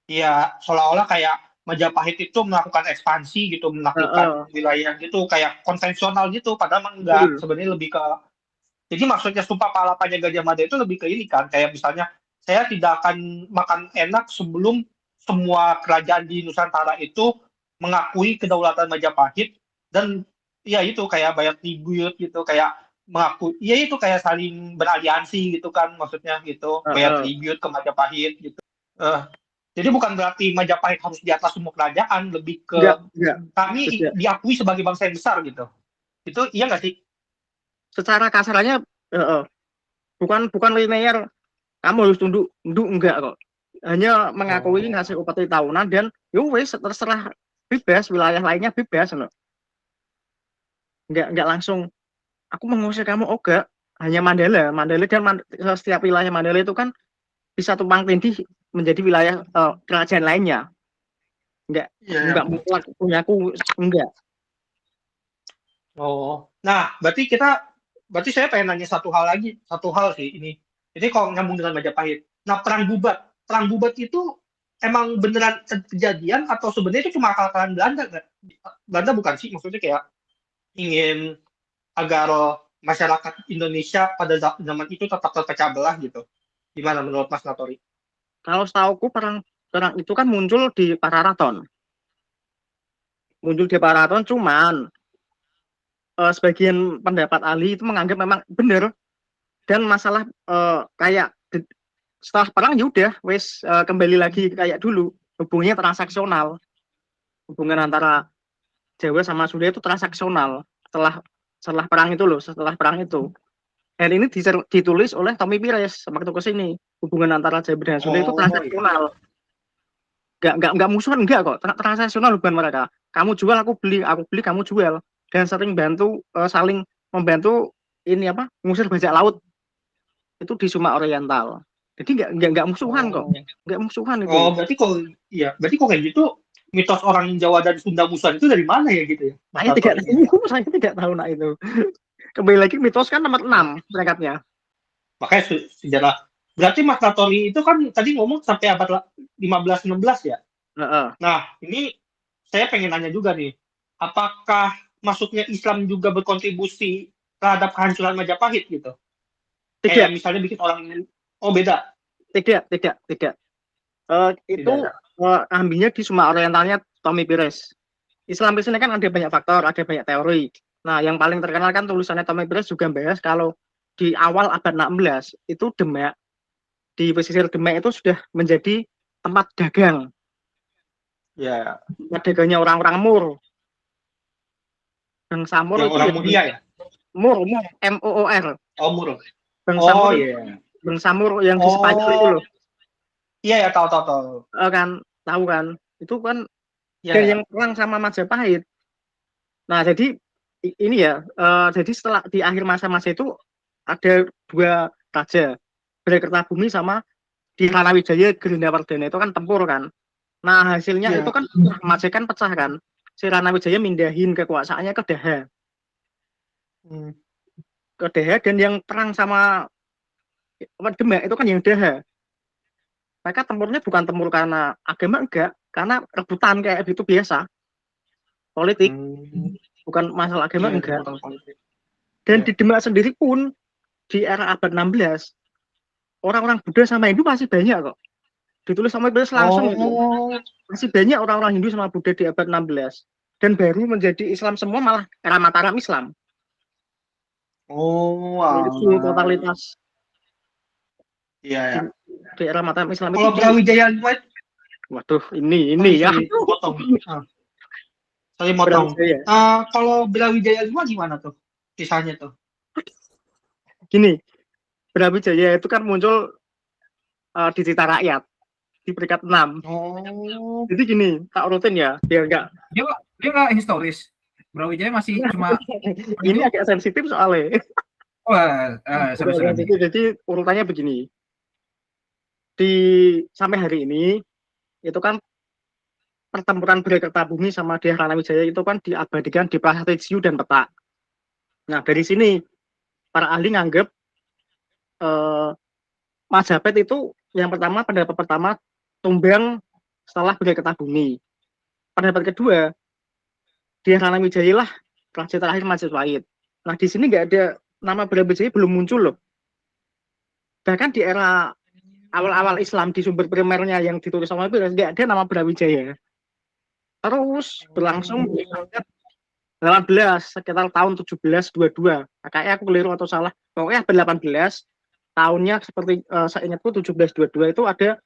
Iya, seolah-olah kayak Majapahit itu melakukan ekspansi gitu, melakukan wilayah gitu, kayak konvensional gitu, padahal enggak, sebenarnya lebih ke. Jadi maksudnya Sumpah Palapanya Gajah Mada itu lebih ke ini kan, kayak misalnya saya tidak akan makan enak sebelum semua kerajaan di Nusantara itu mengakui kedaulatan Majapahit, dan ya itu kayak bayar tribut gitu, kayak mengakui, ya itu kayak saling beraliansi gitu kan, maksudnya gitu, bayar tribut ke Majapahit gitu. Jadi bukan berarti Majapahit harus di atas semua kerajaan, lebih ke kami diakui sebagai bangsa yang besar gitu. Itu iya nggak sih?
Secara kasarnya bukan linear, kamu harus tunduk enggak kok. Hanya mengakui ngasih upeti tahunan dan wis terserah, bebas, wilayah lainnya bebas loh. Enggak langsung aku mengusir kamu, enggak. Hanya Mandela dan setiap wilayah Mandela itu kan bisa tumpang tindih menjadi wilayah kerajaan lainnya. Enggak mutlak punyaku, enggak.
Nah, berarti saya pengen nanya satu hal sih ini. Jadi kalau nyambung dengan Majapahit. Nah, perang bubat itu emang beneran kejadian atau sebenarnya itu cuma akal-akalan Belanda nggak? Belanda bukan sih, maksudnya kayak ingin agar masyarakat Indonesia pada zaman itu tetap terpecah belah gitu. Gimana menurut Mas Natori?
Kalau setauku perang itu kan muncul di Pararaton. Cuman sebagian pendapat ahli itu menganggap memang benar, dan masalah kayak setelah perang ya udah wes kembali lagi kayak dulu, hubungannya transaksional. Hubungan antara Jawa sama Sunda itu transaksional setelah perang itu loh, Dan ini ditulis oleh Tommy Pires waktu ke sini. Hubungan antara Jawa dan Sunda itu transaksional. Enggak musuhan, enggak kok. Transaksional hubungan mereka. Kamu jual, aku beli, kamu jual. Dan sering saling membantu ini ngusir bajak laut. Itu di Sumatera Oriental. Jadi enggak musuhan kok. Enggak musuhan itu.
Berarti kok kayak gitu mitos orang Jawa dan Sunda musuhan itu dari mana ya gitu ya?
Saya tidak tahu itu. Kembali lagi mitos kan nomor 6 peringkatnya.
Makanya sejarah. Berarti Mas Natori itu kan tadi ngomong sampai abad 15-16 ya? Nah, ini saya pengen nanya juga nih. Apakah maksudnya Islam juga berkontribusi terhadap kehancuran Majapahit gitu?
Tidak.
Kayak misalnya bikin orang beda?
Tidak. Itu ambilnya di Sumatera Orientalnya Tommy Pires. Islam di sini kan ada banyak faktor, ada banyak teori. Nah, yang paling terkenal kan tulisannya Tommy Pires juga bahas kalau di awal abad 16 itu Demak, di pesisir Demak itu sudah menjadi tempat dagang.
Ya.
Tempat dagangnya orang-orang Mur. Bangsa Mur itu
orang Muria ya?
Mur, M-O-O-R.
Mur.
Bangsa Mur. Bangsa Mur yang di Spanyol itu loh.
Iya, tahu.
Kan, tahu kan? Itu kan yang perang sama Majapahit. Nah, jadi ini ya, jadi setelah di akhir masa-masa itu ada 2 raja, Balekertabumi sama di Ranawijaya Gerindawardana itu kan tempur kan. Nah, hasilnya itu kan Majekan pecah kan. Si Ranawijaya mindahin kekuasaannya ke Daha. Ke Daha, dan yang perang sama Demak itu kan yang Daha. Mereka tempurnya bukan tempur karena agama, enggak, karena rebutan kayak itu biasa. Politik. Bukan masalah agama, enggak. Dan di Demak sendiri pun di era abad 16 orang-orang Buddha sama Hindu masih banyak kok. Ditulis sama Inggris langsung gitu. Masih banyak orang-orang Hindu sama Buddha di abad 16. Dan baru menjadi Islam semua malah era Mataram Islam. Itu totalitas.
Iya.
Di era Mataram Islam
kalau
itu.
Brawijaya 5,
Waduh, ini ya.
Saya motong. Kalau Brawijaya 5 gimana tuh kisahnya tuh?
Gini, Brawijaya itu kan muncul di Cita Rakyat di peringkat 6. Jadi gini, tak urutin ya, biar enggak.
Dia nggak historis. Brawijaya masih cuma.
Ini agak sensitif soalnya.
Sensitif.
Jadi urutannya begini. Sampai hari ini itu kan pertempuran Bhiraketa-bumi sama Dhyarana-Wijaya itu kan diabadikan di prasasti Siu dan peta. Nah, dari sini para ahli nganggep Majapahit itu yang pertama, pendapat pertama tumbang setelah Bhiraketa-bumi. Pendapat kedua, Dhyarana-Wijaya lah raja terakhir Majapahit. Nah, di sini nggak ada nama Brawijaya, belum muncul loh. Bahkan di era awal-awal Islam di sumber primernya yang ditulis sama itu nggak ada nama Brawijaya. Terus berlangsung di abad 18 sekitar tahun 1722. Kayaknya aku keliru atau salah. Pokoknya abad 18 tahunnya seperti saya ingatku 1722 itu ada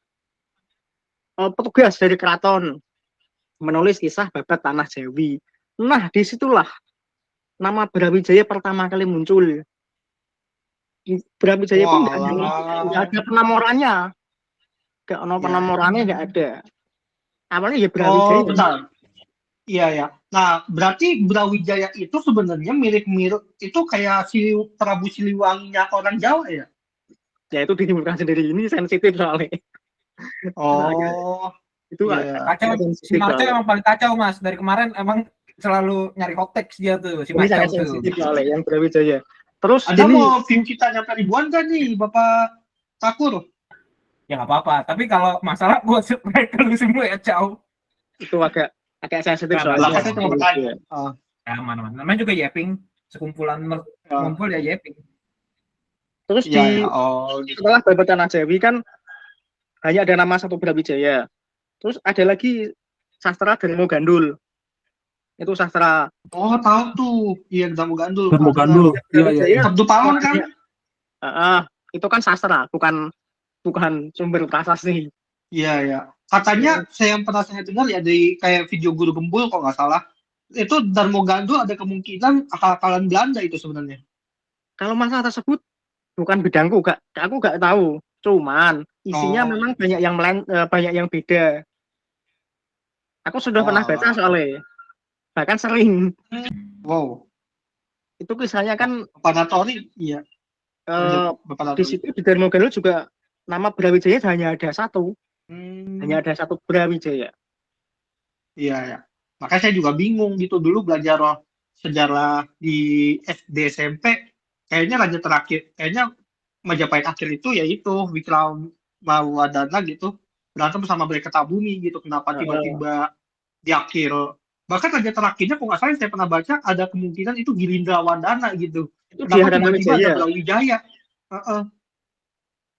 petugas dari keraton menulis kisah babat tanah Jawi. Nah, disitulah nama Brawijaya pertama kali muncul. Brawijaya pun nggak ada penamorannya, nggak ada penamorannya, nggak ada. Awalnya ya Brawijaya.
Betul. Iya. Nah, berarti Brawijaya itu sebenarnya mirip-mirip itu kayak Prabu Siliwanginya orang Jawa ya?
Ya itu ditimbulkan sendiri, ini sensitif soalnya. Itu
kacau. Si Marco emang paling kacau Mas. Dari kemarin emang selalu nyari hot text dia tuh. Si Marco tuh.
Sensitif soalnya yang Brawijaya. Terus
Anda mau view kita nyampe ribuan kan nih, Bapak Takur?
Ya nggak apa-apa. Tapi kalau masalah gue subscribe lu semua ya, Cao.
Itu agak sensitif soalnya.
Saya cuma bertanya.
Aman. Namanya juga Yeping. Sekumpulan ngumpul ya Yeping.
Terus setelah babat tanah Jawi kan hanya ada nama satu Brawijaya. Terus ada lagi sastra Darmo Gandul. Itu sastra.
Tahu tuh. Iya, Darmo Gandul.
Iya.
Abdul Paman kan?
Itu kan sastra, bukan sumber prasasti.
Iya. Katanya saya yang pernah saya dengar ya dari kayak video Guru Gembul kalau nggak salah. Itu Darmo Gandul ada kemungkinan akal-akalan Belanda itu sebenarnya.
Kalau masalah tersebut bukan bidangku, aku nggak tahu. Cuman isinya memang banyak yang beda. Aku sudah pernah baca soalnya. Bahkan sering.
Wow.
Itu kisahnya kan
Panatori, iya.
Di situ di Darmo Gandul juga nama Brawijaya hanya ada satu. Hanya ada satu Brawijaya.
Iya. Makanya saya juga bingung gitu dulu belajar sejarah di SD SMP. Kayaknya raja terakhir, kayaknya Majapahit akhir itu yaitu Wickramadana gitu. Berantem sama Bhiraketa-bumi gitu. Kenapa tiba-tiba di akhir. Bahkan raja terakhirnya kalau nggak salah saya pernah baca ada kemungkinan itu Girindrawardana gitu.
Itu kenapa tiba-tiba
ada Brawijaya?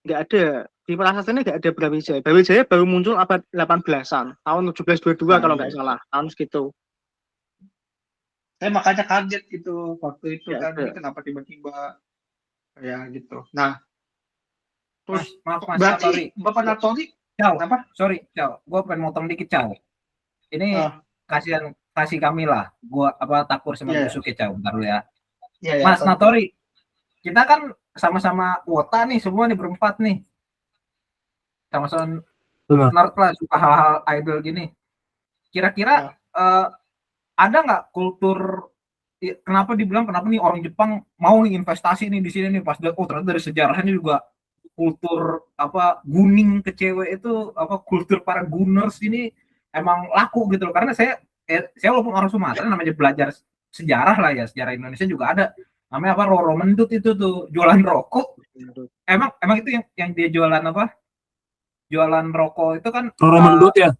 Nggak ada. Di prasastinya nggak ada Brawijaya. Brawijaya baru muncul abad 18-an. Tahun 1722 kalau nggak salah. Tahun segitu.
Saya makanya kaget gitu waktu itu kan. Kenapa tiba-tiba ya gitu. Nah. Terus
Mas
berarti Bapak Natori.
Cao, apa? Sorry, Cao. Gue pengen motong dikit, Cao. Ini kasih kami lah. Gue Takur sama Yusuke, Cao. Bentar dulu ya. Mas Natori, kita kan sama-sama wota nih semua nih berempat nih. Sama-sama nerd lah, suka hal-hal idol gini. Kira-kira ada nggak kultur? Kenapa nih orang Jepang mau nih investasi nih di sini nih pas ternyata dari sejarahnya juga kultur guning ke cewek itu kultur para Gunners ini emang laku gitu loh. Karena saya walaupun orang Sumatera namanya belajar sejarah lah ya, sejarah Indonesia juga ada namanya Roro Mendut itu tuh jualan rokok. Emang itu yang dia jualan jualan rokok itu kan
Roro Mendut ya.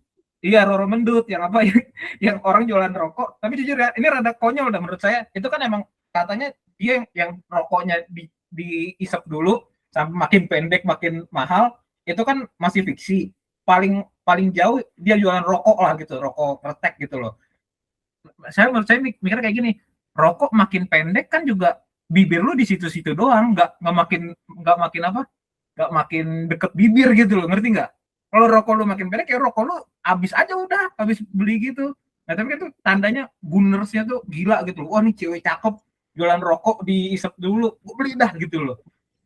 Iya, Roro Mendut yang orang jualan rokok. Tapi jujur ya, ini rada konyol menurut saya. Itu kan emang katanya dia yang rokoknya diisep dulu sampai makin pendek makin mahal, itu kan masih fiksi. Paling jauh dia jualan rokok lah gitu, rokok kretek gitu loh. Menurut saya mikir kayak gini, rokok makin pendek kan juga bibir lu di situ-situ doang, nggak makin deket bibir gitu loh, ngerti nggak? Kalau rokok lu makin pendek, ya rokok lu habis aja udah, habis beli gitu. Nah tapi kan itu tandanya gunnersnya tuh gila gitu loh. Wah nih cewek cakep jualan rokok diisep dulu, gue beli dah gitu loh.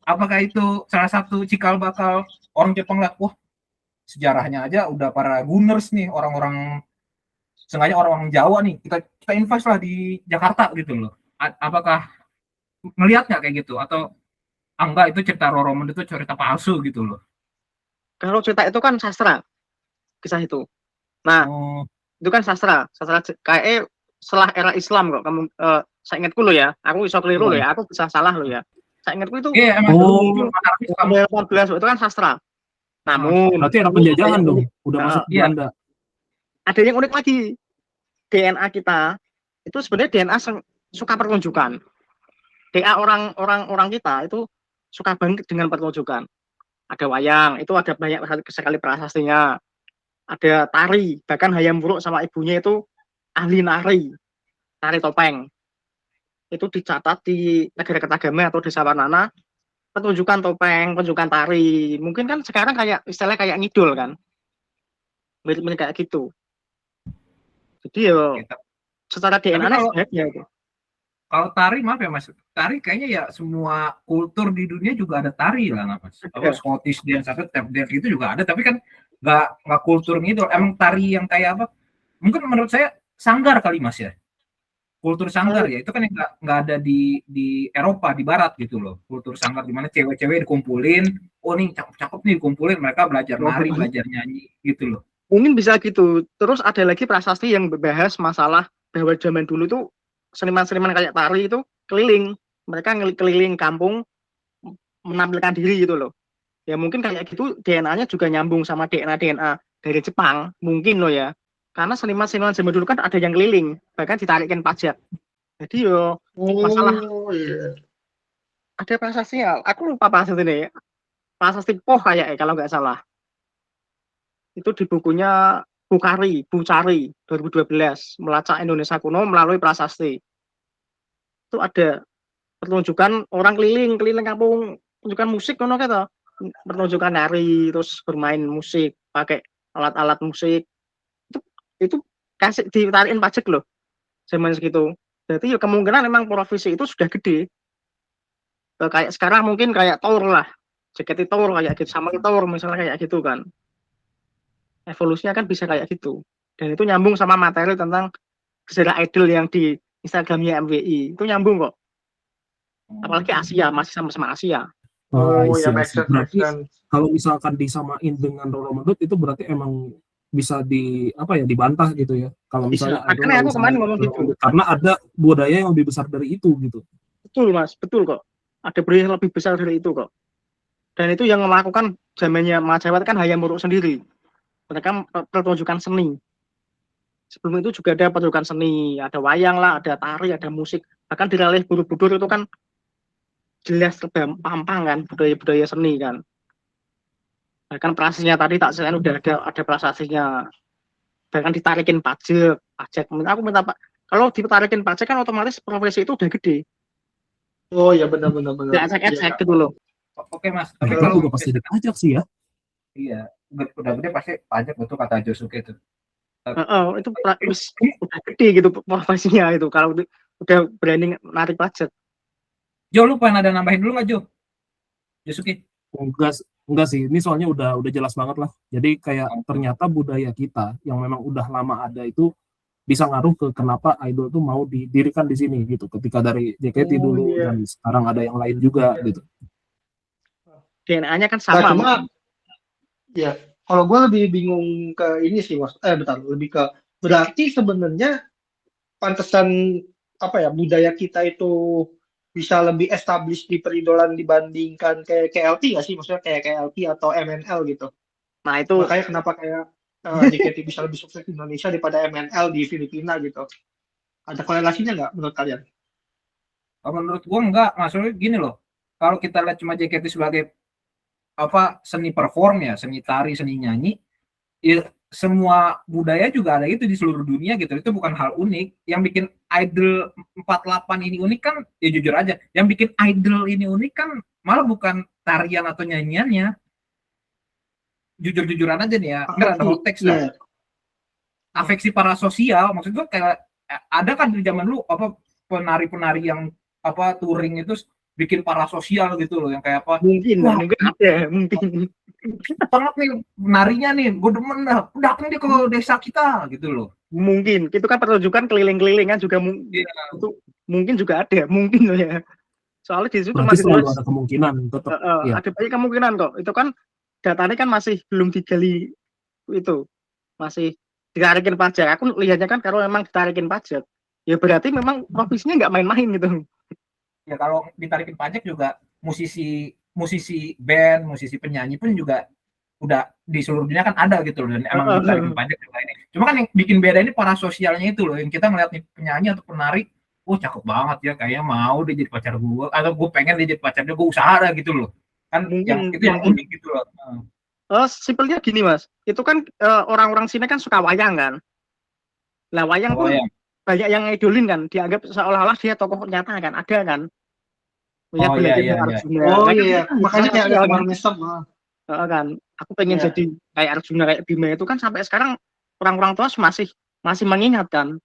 Apakah itu salah satu cikal bakal orang Jepang lihat, wah sejarahnya aja udah para gunners nih, orang-orang sengaja orang Jawa nih, kita invest lah di Jakarta gitu loh. Apakah ngelihat nggak kayak gitu, atau enggak itu cerita Roromen itu cerita palsu gitu loh?
Kalau cerita itu kan sastra, kisah itu. Nah, itu kan sastra kayak setelah era Islam kok. Kamu, saya ingatku lo ya, aku bisa keliru lo ya, aku bisa salah lo ya. Saya ingatku itu.
Iya, emang dulu
18 itu kan sastra. Namun,
berarti era penjajahan dong, udah masuk Belanda.
Ada yang unik lagi, DNA kita itu sebenarnya DNA suka pertunjukan. DNA orang kita itu suka banget dengan pertunjukan. Ada wayang, itu ada banyak sekali prasastinya. Ada tari, bahkan Hayam Wuruk sama ibunya itu ahli nari, tari topeng. Itu dicatat di Negara Kertagame atau di Sawarnana, pertunjukan topeng, pertunjukan tari. Mungkin kan sekarang kayak istilahnya kayak ngidol kan, mirip-mirip kayak gitu. Jadi ya secara DNA ya itu.
Kalau tari, maaf ya Mas, tari kayaknya ya semua kultur di dunia juga ada tari lah Mas. Scottish dance, tap dance itu juga ada, tapi kan nggak kultur gitu. Emang tari yang kayak apa? Mungkin menurut saya sanggar kali Mas ya. Kultur sanggar ya, itu kan yang nggak ada di Eropa, di Barat gitu loh. Kultur sanggar di mana cewek-cewek dikumpulin, oh nih cakep-cakep nih dikumpulin, mereka belajar nari, belajar nyanyi gitu loh.
Mungkin bisa gitu. Terus ada lagi prasasti yang membahas masalah bahwa zaman dulu tuh seniman-seniman kayak tari itu keliling. Mereka keliling kampung menampilkan diri gitu loh. Ya mungkin kayak gitu DNA-nya juga nyambung sama DNA dari Jepang. Mungkin loh ya. Karena seniman-seniman zaman dulu kan ada yang keliling. Bahkan ditarikin pajak. Jadi yo masalah ada prasasti, aku lupa prasasti ini. Prasasti Poh kayak kalau nggak salah. Itu di bukunya Bucari 2012, melacak Indonesia kuno melalui prasasti. Itu ada pertunjukan orang keliling kampung, pertunjukan musik kono kata. Pertunjukan nari, terus bermain musik, pakai alat-alat musik. Itu kasih ditarikin pajak loh. Zaman segitu. Jadi ya kemungkinan memang profesi itu sudah gede. Kayak sekarang mungkin kayak tour lah. JKT Tour kayak gitu, sama Tour misalnya kayak gitu kan. Evolusinya kan bisa kayak gitu. Dan itu nyambung sama materi tentang sejarah idol yang di Instagramnya MWI. Itu nyambung kok. Apalagi Asia, masih sama-sama Asia.
Ya
berarti kalau misalkan disamain dengan Roromen itu berarti emang bisa dibantah gitu ya. Kalau misalnya
makanya aku kemarin ngomong gitu.
Karena ada budaya yang lebih besar dari itu gitu.
Betul Mas, betul kok. Ada budaya yang lebih besar dari itu kok. Dan itu yang melakukan zamannya Majapahit kan Hayam Wuruk sendiri. Mereka pertunjukan seni. Sebelum itu juga ada pertunjukan seni, ada wayang lah, ada tari, ada musik. Bahkan di Lalih Borobudur itu kan jelas terpampang kan budaya-budaya seni kan. Bahkan prasasnya tadi tak selain udah ada prasasnya. Bahkan ditarikin pajak. Aku minta kalau ditarikin pajak kan otomatis profesi itu udah gede.
Oh ya benar.
Ya cek gitu loh.
Oke Mas,
tapi kalau juga pasti ada pajak sih ya.
Iya, udah gede pasti pajak, betul kata Josuke itu.
Itu udah gede gitu profesinya itu kalau udah berani narik pajak.
Jo, lu pengen ada nambahin dulu nggak Jo? Josuke?
Enggak sih, ini soalnya udah jelas banget lah. Jadi kayak ternyata budaya kita yang memang udah lama ada itu bisa ngaruh ke kenapa idol tuh mau didirikan di sini gitu. Ketika dari JKT dulu dan sekarang ada yang lain juga gitu.
DNA-nya kan sama.
Cuma ya, kalau gue lebih bingung ke ini sih Mas. Lebih ke berarti sebenarnya pantesan budaya kita itu bisa lebih established di peridolan dibandingkan kayak KLT nggak sih? Maksudnya kayak KLT atau MNL gitu.
Nah itu
makanya kenapa kayak JKT bisa lebih sukses di Indonesia daripada MNL di Filipina gitu. Ada korelasinya nggak menurut kalian?
Kalau menurut gua enggak, maksudnya gini loh. Kalau kita lihat cuma JKT sebagai seni perform ya, seni tari, seni nyanyi, ya semua budaya juga ada itu di seluruh dunia gitu. Itu bukan hal unik. Yang bikin Idol 48 ini unik kan, ya jujur aja, yang bikin Idol ini unik kan malah bukan tarian atau nyanyiannya. Jujur-jujuran aja nih ya, nggak ada hot text dah. Afeksi parasosial, maksud gua kayak ada kan di zaman dulu penari-penari yang touring itu bikin parasosial gitu loh, yang kayak
mungkin ada mungkin
banget nih narinya nih, gue demen dah, datang dia ke desa kita gitu loh.
Mungkin itu kan pertunjukan keliling-keliling kan juga itu mungkin juga ada mungkin loh ya, soalnya di situ
masih selalu ada kemungkinan tetap
ada banyak kemungkinan kok. Itu kan datanya kan masih belum digali, itu masih ditarikin pajak. Aku lihatnya kan kalau memang ditarikin pajak ya berarti memang profesinya nggak main-main gitu
ya. Kalau ditarikin pajak juga musisi band, musisi penyanyi pun juga udah di seluruh dunia kan ada gitu loh, dan emang ditarikin pajak juga ini. Cuma kan yang bikin beda ini parasosialnya itu loh, yang kita ngeliat nih penyanyi atau penari, cakep banget ya, kayaknya mau dia jadi pacar gue, atau gue pengen dia jadi pacar dia, gue usaha dah gitu loh kan. Mungkin, itu yang unik gitu loh.
Simpelnya gini mas, itu kan orang-orang sini kan suka wayang kan. Lah wayang pun banyak yang ngidolin kan, dianggap seolah-olah dia tokoh nyata kan, ada kan.
Iya.
Makanya kayak ada teman mesem
kan. Aku pengen jadi kayak Arjuna, kayak Bima. Itu kan sampai sekarang orang-orang tua masih mengingat kan,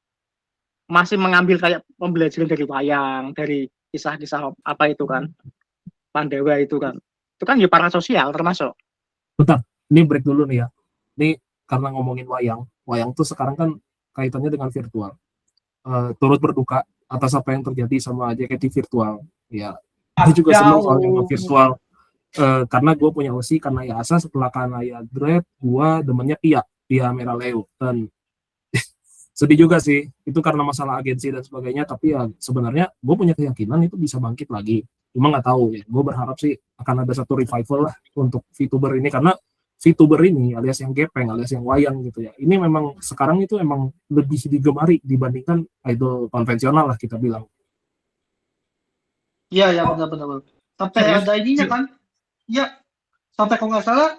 masih mengambil kayak pembelajaran dari wayang, dari kisah-kisah apa itu kan, Pandawa itu kan ya parasosial termasuk.
Bentar, ini break dulu nih ya. Ini karena ngomongin wayang tuh sekarang kan kaitannya dengan virtual. Turut berduka atas apa yang terjadi sama JKT virtual. Ya, ini juga senang soalnya virtual. Karena gue punya OSI karena ya asa setelah Kanaya Dread, gue demennya Pia Meraleo. Dan sedih juga sih, itu karena masalah agensi dan sebagainya. Tapi ya sebenarnya gue punya keyakinan itu bisa bangkit lagi. Cuma nggak tahu ya, gue berharap sih akan ada satu revival lah untuk VTuber ini, karena VTuber ini alias yang gepeng, alias yang wayang gitu ya, ini memang sekarang itu emang lebih digemari dibandingkan idol konvensional lah kita bilang.
Iya benar. Sampai ada ininya kan, ya sampai kalau nggak salah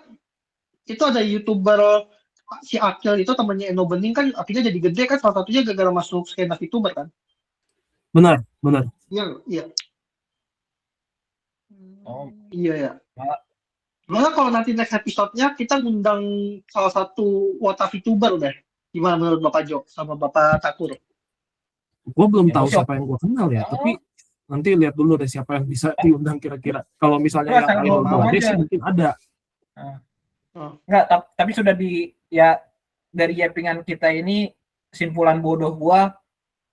itu ada YouTuber si Akil itu temannya Eno Bening kan akhirnya jadi gede kan, salah satunya gara-gara masuk skena VTuber kan.
Benar.
Iya. Iya. Malah kalau nanti next episode-nya kita ngundang salah satu wota VTuber udah. Gimana menurut Bapak Jo sama Bapak Takur?
Gue belum tahu siapa yang gue kenal ya, tapi nanti lihat dulu deh siapa yang bisa diundang kira-kira. Kalau misalnya yang idol Bangladesh mungkin ada.
Enggak, tapi sudah dari yapingan kita ini, simpulan bodoh gua,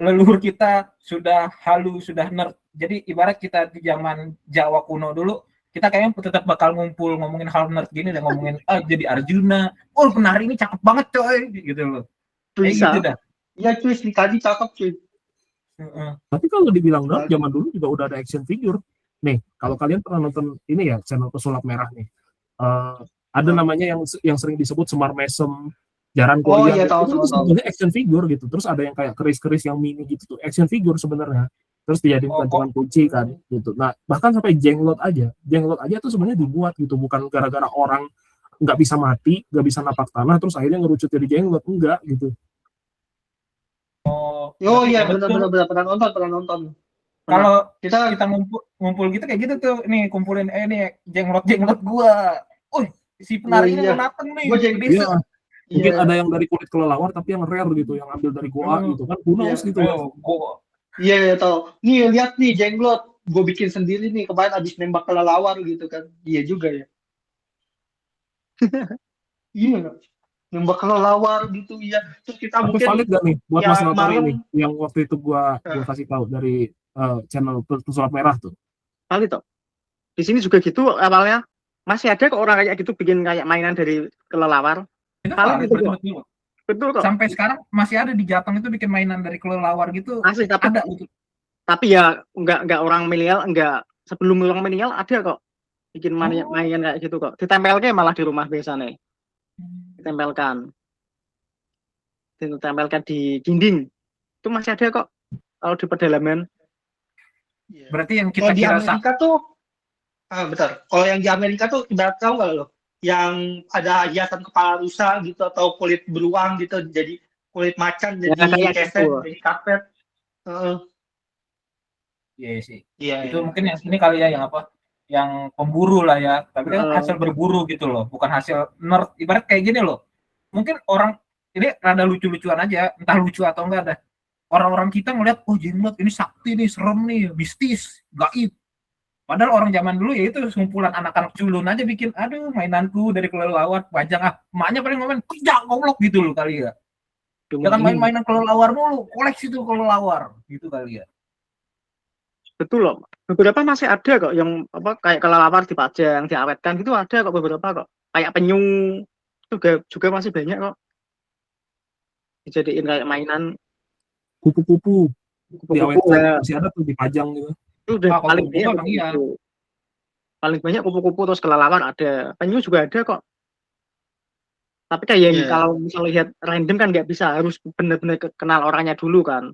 leluhur kita sudah halu, sudah nerd. Jadi ibarat kita di zaman Jawa kuno dulu, kita kayaknya tetap bakal ngumpul ngomongin hal nerd gini dan ngomongin jadi Arjuna, penari ini cakep banget coy, gitu loh.
Bisa.
Gitu dah.
Iya cuy, Slikadi cakep cuy.
Tapi kalau dibilang nerd, zaman dulu juga udah ada action figure. Nih, kalau kalian pernah nonton ini ya, channel Pesulap Merah nih. Ada namanya yang sering disebut Semar Mesem, Jaran Korea. Itu sebenarnya action figure gitu. Terus ada yang kayak keris-keris yang mini gitu tuh, action figure sebenarnya. Terus dijadiin gantungan kunci kan gitu. Nah, bahkan sampai jenglot aja tuh sebenarnya dibuat gitu, bukan gara-gara orang nggak bisa mati, nggak bisa napak tanah, terus akhirnya ngerucut jadi jenglot, enggak gitu.
Iya benar pernah nonton.
Kalau kita ngumpul gitu kayak gitu tuh, nih kumpulin nih jenglot gua. Si penari ini datang nih.
Mungkin ada yang dari kulit kelelawar tapi yang rare gitu, yang ambil dari goa gitu kan, kunos gitu.
Iya tahu. Nih lihat nih jenglot, gue bikin sendiri nih kemarin abis nembak kelelawar gitu kan. Iya juga ya. Iya nembak kelelawar gitu ya. Terus kita
tapi
mungkin
valid gak nih buat Mas Notori ini yang waktu itu gua kasih tahu dari channel Pesulap Merah tuh.
Valid toh. Di sini juga gitu awalnya. Masih ada kok orang kayak gitu bikin kayak mainan dari kelelawar. Betul kok.
Sampai sekarang masih ada di Jateng itu bikin mainan dari kelelawar gitu.
Masih ada gitu. Tapi ya enggak orang milenial, enggak sebelum orang milenial ada kok bikin mainan kayak gitu kok. Ditempelnya malah di rumah biasanya. Ditempelkan di dinding. Itu masih ada kok kalau di pedalaman.
Iya.
Berarti yang
Kalau
kita
di
kira
Amerika tuh, bentar. Kalau yang di Amerika tuh, ibarat tahu nggak lo? Yang ada hiasan kepala rusa gitu atau kulit beruang gitu, jadi kulit macan
Ya
jadi
kayak
keset,
gitu.
jadi karpet. Heeh.
iya sih.
Iya,
Itu
iya.
mungkin yang ini kali ya yang apa? Yang pemburu lah ya. Tapi kan
Heeh.
hasil berburu gitu loh, bukan hasil nerd. Ibarat kayak gini loh. Mungkin orang ini rada lucu-lucuan aja, entah lucu atau enggak ada. Orang-orang kita ngeliat, oh jimat ini sakti nih, serem nih, mistis, gaib. Padahal orang zaman dulu ya itu sekumpulan anak-anak culun aja bikin, aduh mainanku dari kelelawar, pajang emaknya paling ngomong, kerja goblok gitu loh kali ya. Jangan main-mainan kelelawar mulu, koleksi tuh kelelawar, gitu kali ya.
Betul loh. Beberapa masih ada kok yang apa kayak kelelawar dipajang, diawetkan gitu ada kok beberapa kok. Kayak penyu juga masih banyak kok. Dijadiin kayak mainan
Kupu-kupu
kupu-kupu
diawetkan masih ada tuh dipajang gitu.
itu udah
Kalau
paling
kupu-kupu
banyak
emang iya.
kupu-kupu. Paling banyak kupu-kupu terus kelelawar ada. Penyu juga ada kok. Tapi kayak yang
Iya.
kalau misalnya lihat random kan nggak bisa, harus benar-benar kenal orangnya dulu kan.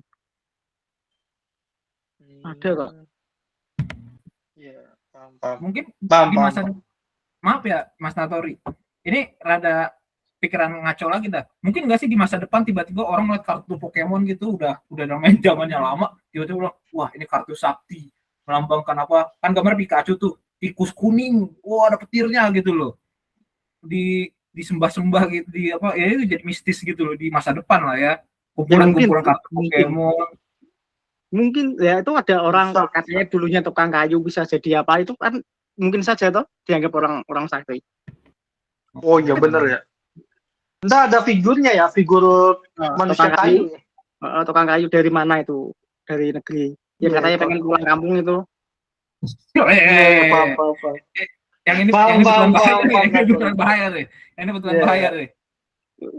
Ada kok.
Iya, paham.
Mungkin
Paham,
di
paham,
masa,
paham.
maaf ya Mas Natori, ini rada pikiran ngaco lagi dah. Mungkin nggak sih di masa depan tiba-tiba orang ngeliat kartu Pokemon gitu udah main zamannya lama, tiba-tiba bilang, wah ini kartu sakti, melambangkan apa? Kan gambar Pikachu tuh, tikus kuning, wah ada petirnya gitu loh. Disembah-sembah gitu, di apa ya itu jadi mistis gitu loh di masa depan lah ya. Kumpulan-kumpulan kartu Pokemon.
Mungkin ya itu ada orang
Bisa.
katanya dulunya tukang kayu bisa jadi apa itu kan mungkin saja toh dianggap orang sakti.
Oh iya bener ya. Entah ada figurnya ya, figur manusia
tukang
kayu.
tukang kayu dari mana itu? Dari negeri. Yang
Iya,
katanya
Pak.
pengen pulang kampung itu.
Paham.
Yang ini
Paham,
betulan bahaya
paham,
nih,
paham,
ini betulan bahaya nih. Ini betulan
Iya.
bahaya nih.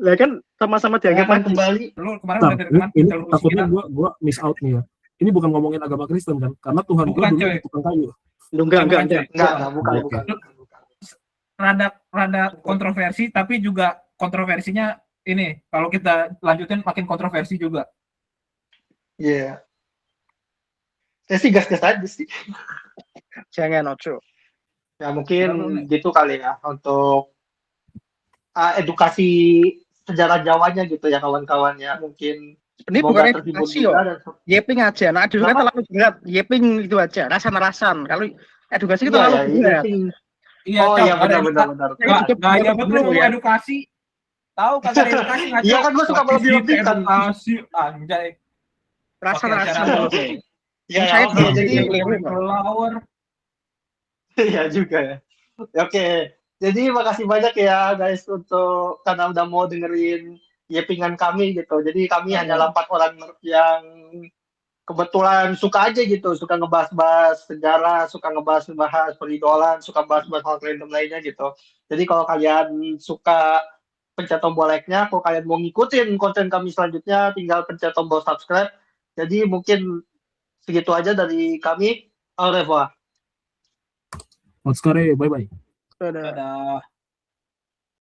Ya kan sama-sama dianggap
Akan kembali.
Lu kemarin
Nah,
udah dari teman
ini
telurusin
takutnya
kita.
gua miss out nih ya. Ini bukan ngomongin agama Kristen kan? Karena Tuhan gua
Bukan,
dulu
coy.
tukang kayu.
Lu enggak.
Bukan.
Rada kontroversi tapi juga kontroversinya ini kalau kita lanjutin makin kontroversi juga.
Iya. Saya sih gas-gas aja sih.
Jangan ojo.
Ya mungkin gitu kali ya untuk edukasi sejarah Jawanya gitu ya kawan-kawannya. Mungkin
Ini
semoga
bukan
terhibur
edukasi
juga
yo.
dan
Yeping aja. Nah, edukasi
Kenapa?
terlalu berat. Yeping itu aja. Rasan-rasan. Kalau edukasi itu
iya,
terlalu
ya,
berat.
Iya,
oh
Cok,
iya
ada
benar.
gaya betul ngomong
ya.
edukasi. Tahu kagak ada edukasi ngaco.
Iya kan gue suka melebih-lebihkan.
Edukasi anjay.
Rasan-rasan.
Iya,
Saya
oke, jadi
kelelawar.
iya juga ya. Oke, jadi makasih banyak ya guys untuk karena udah mau dengerin yepingan kami gitu. Jadi kami hanyalah 4 orang yang kebetulan suka aja gitu, suka ngebahas-bahas sejarah, suka ngebahas-bahas peridolan, suka bahas-bahas hal random lainnya gitu. Jadi kalau kalian suka pencet tombol like-nya, kalau kalian mau ngikutin konten kami selanjutnya, tinggal pencet tombol subscribe. Jadi mungkin segitu aja dari kami. Au revoir.
Otskare, bye-bye.
Dadah.
Dadah.